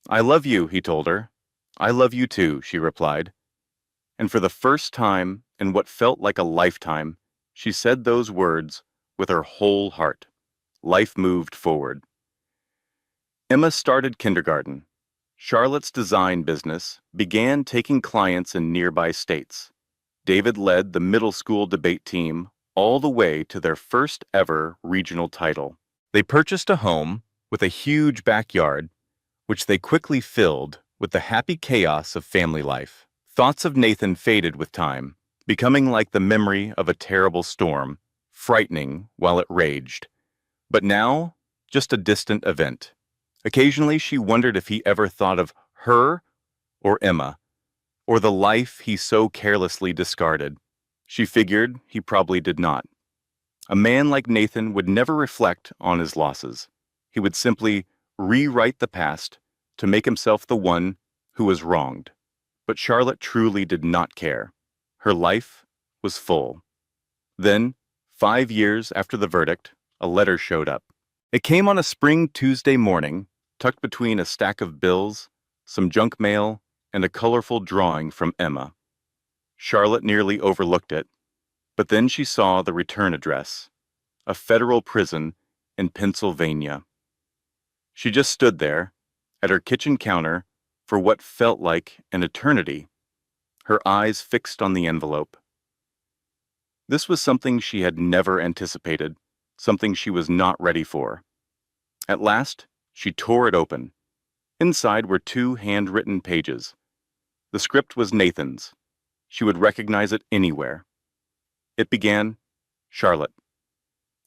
"I love you," he told her. "I love you too," she replied. And for the first time in what felt like a lifetime, she said those words with her whole heart. Life moved forward. Emma started kindergarten. Charlotte's design business began taking clients in nearby states. David led the middle school debate team all the way to their first ever regional title. They purchased a home with a huge backyard, which they quickly filled with the happy chaos of family life. Thoughts of Nathan faded with time, becoming like the memory of a terrible storm, frightening while it raged. But now, just a distant event. Occasionally she wondered if he ever thought of her or Emma, or the life he so carelessly discarded. She figured he probably did not. A man like Nathan would never reflect on his losses. He would simply rewrite the past to make himself the one who was wronged. But Charlotte truly did not care. Her life was full. Then, 5 years after the verdict, a letter showed up. It came on a spring Tuesday morning, tucked between a stack of bills, some junk mail, and a colorful drawing from Emma. Charlotte nearly overlooked it, but then she saw the return address, a federal prison in Pennsylvania. She just stood there, at her kitchen counter, for what felt like an eternity, her eyes fixed on the envelope. This was something she had never anticipated, something she was not ready for. At last, she tore it open. Inside were 2 handwritten pages. The script was Nathan's. She would recognize it anywhere. It began, "Charlotte,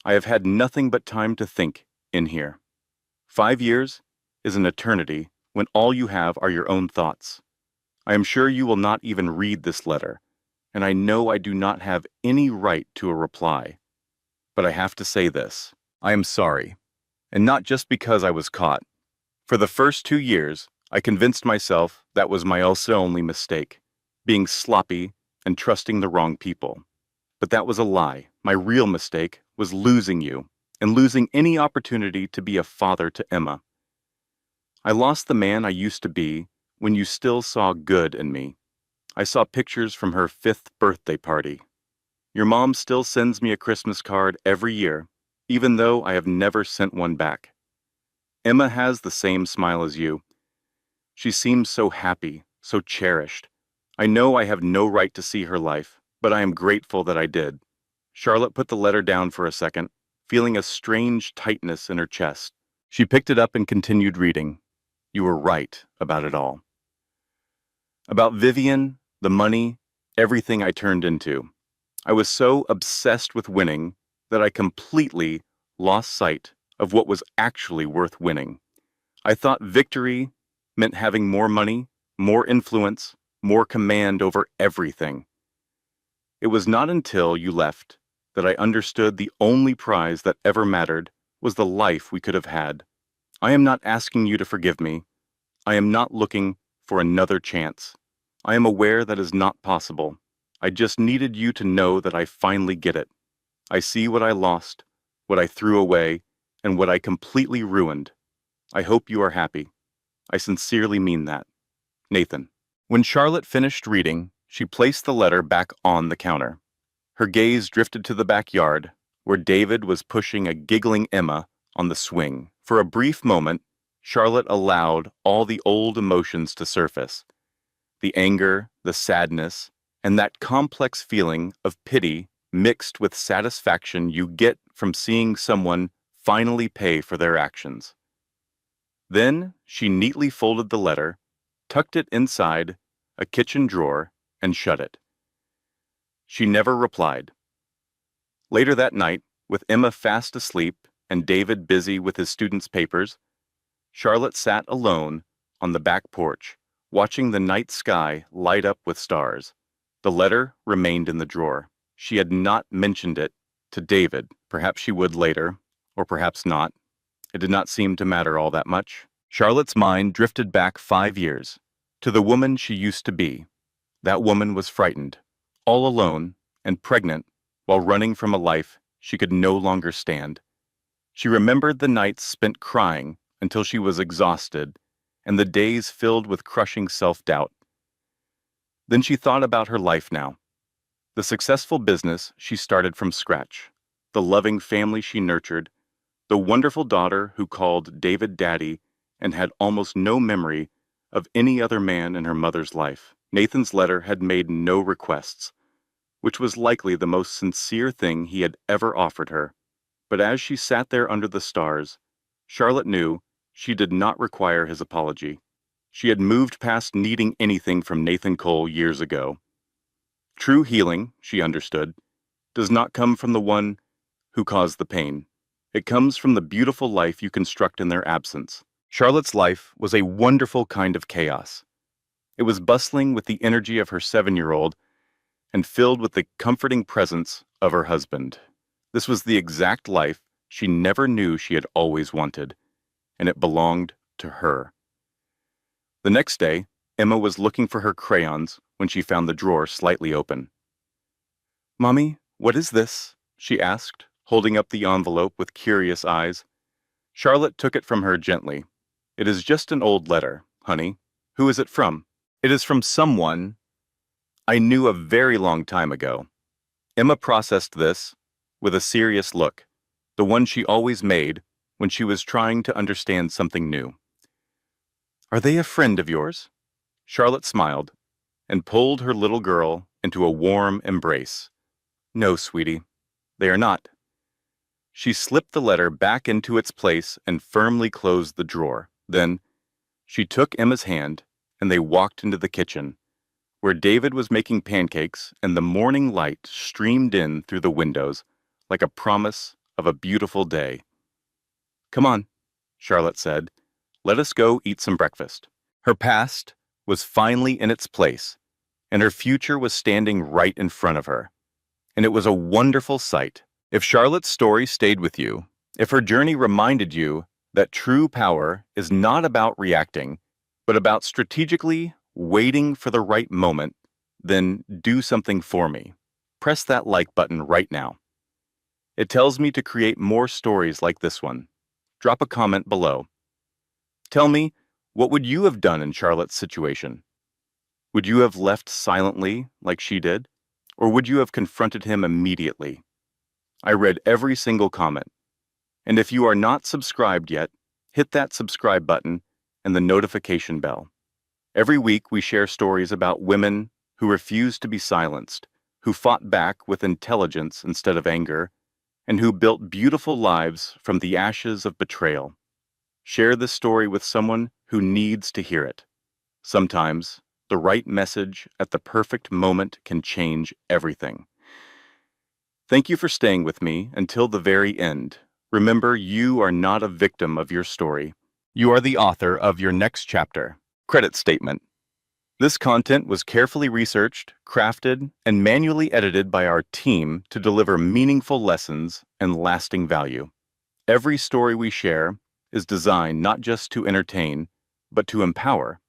I have had nothing but time to think in here. 5 years is an eternity when all you have are your own thoughts. I am sure you will not even read this letter, and I know I do not have any right to a reply. But I have to say this. I am sorry, and not just because I was caught. For the first 2 years, I convinced myself that was my also only mistake, being sloppy and trusting the wrong people. But that was a lie. My real mistake was losing you and losing any opportunity to be a father to Emma. I lost the man I used to be when you still saw good in me. I saw pictures from her 5th birthday party. Your mom still sends me a Christmas card every year, even though I have never sent one back. Emma has the same smile as you. She seems so happy, so cherished. I know I have no right to see her life, but I am grateful that I did. Charlotte put the letter down for a second, feeling a strange tightness in her chest. She picked it up and continued reading. You were right about it all. About Vivian, the money, everything I turned into. I was so obsessed with winning that I completely lost sight of what was actually worth winning. I thought victory meant having more money, more influence, more command over everything. It was not until you left that I understood the only prize that ever mattered was the life we could have had. I am not asking you to forgive me. I am not looking for another chance. I am aware that is not possible. I just needed you to know that I finally get it. I see what I lost, what I threw away, and what I completely ruined. I hope you are happy. I sincerely mean that. Nathan. When Charlotte finished reading, she placed the letter back on the counter. Her gaze drifted to the backyard, where David was pushing a giggling Emma on the swing. For a brief moment, Charlotte allowed all the old emotions to surface. The anger, the sadness, and that complex feeling of pity mixed with satisfaction you get from seeing someone finally pay for their actions. Then she neatly folded the letter, tucked it inside a kitchen drawer, and shut it. She never replied. Later that night, with Emma fast asleep and David busy with his students' papers, Charlotte sat alone on the back porch, watching the night sky light up with stars. The letter remained in the drawer. She had not mentioned it to David. Perhaps she would later, or perhaps not. It did not seem to matter all that much. Charlotte's mind drifted back 5 years, to the woman she used to be. That woman was frightened, all alone, and pregnant, while running from a life she could no longer stand. She remembered the nights spent crying until she was exhausted, and the days filled with crushing self-doubt. Then she thought about her life now. The successful business she started from scratch, the loving family she nurtured, the wonderful daughter who called David daddy and had almost no memory of any other man in her mother's life. Nathan's letter had made no requests, which was likely the most sincere thing he had ever offered her. But as she sat there under the stars, Charlotte knew she did not require his apology. She had moved past needing anything from Nathan Cole years ago. True healing, she understood, does not come from the one who caused the pain. It comes from the beautiful life you construct in their absence. Charlotte's life was a wonderful kind of chaos. It was bustling with the energy of her 7-year-old and filled with the comforting presence of her husband. This was the exact life she never knew she had always wanted, and it belonged to her. The next day, Emma was looking for her crayons when she found the drawer slightly open. "Mommy, what is this?" she asked, holding up the envelope with curious eyes. Charlotte took it from her gently. "It is just an old letter, honey. Who is it from?" "It is from someone I knew a very long time ago." Emma processed this with a serious look, the one she always made when she was trying to understand something new. "Are they a friend of yours?" Charlotte smiled and pulled her little girl into a warm embrace. "No, sweetie, they are not." She slipped the letter back into its place and firmly closed the drawer. Then she took Emma's hand and they walked into the kitchen, where David was making pancakes and the morning light streamed in through the windows like a promise of a beautiful day. "Come on," Charlotte said. "Let us go eat some breakfast." Her past was finally in its place, and her future was standing right in front of her. And it was a wonderful sight. If Charlotte's story stayed with you, if her journey reminded you that true power is not about reacting, but about strategically waiting for the right moment, then do something for me. Press press that like button right now. It tells me to create more stories like this one. Drop a comment below. Tell me, what would you have done in Charlotte's situation? Would you have left silently like she did? Or would you have confronted him immediately? I read every single comment. And if you are not subscribed yet, hit that subscribe button and the notification bell. Every week we share stories about women who refused to be silenced, who fought back with intelligence instead of anger, and who built beautiful lives from the ashes of betrayal. Share this story with someone who needs to hear it. Sometimes, the right message at the perfect moment can change everything. Thank you for staying with me until the very end. Remember, you are not a victim of your story. You are the author of your next chapter. Credit statement. This content was carefully researched, crafted, and manually edited by our team to deliver meaningful lessons and lasting value. Every story we share is designed not just to entertain, but to empower.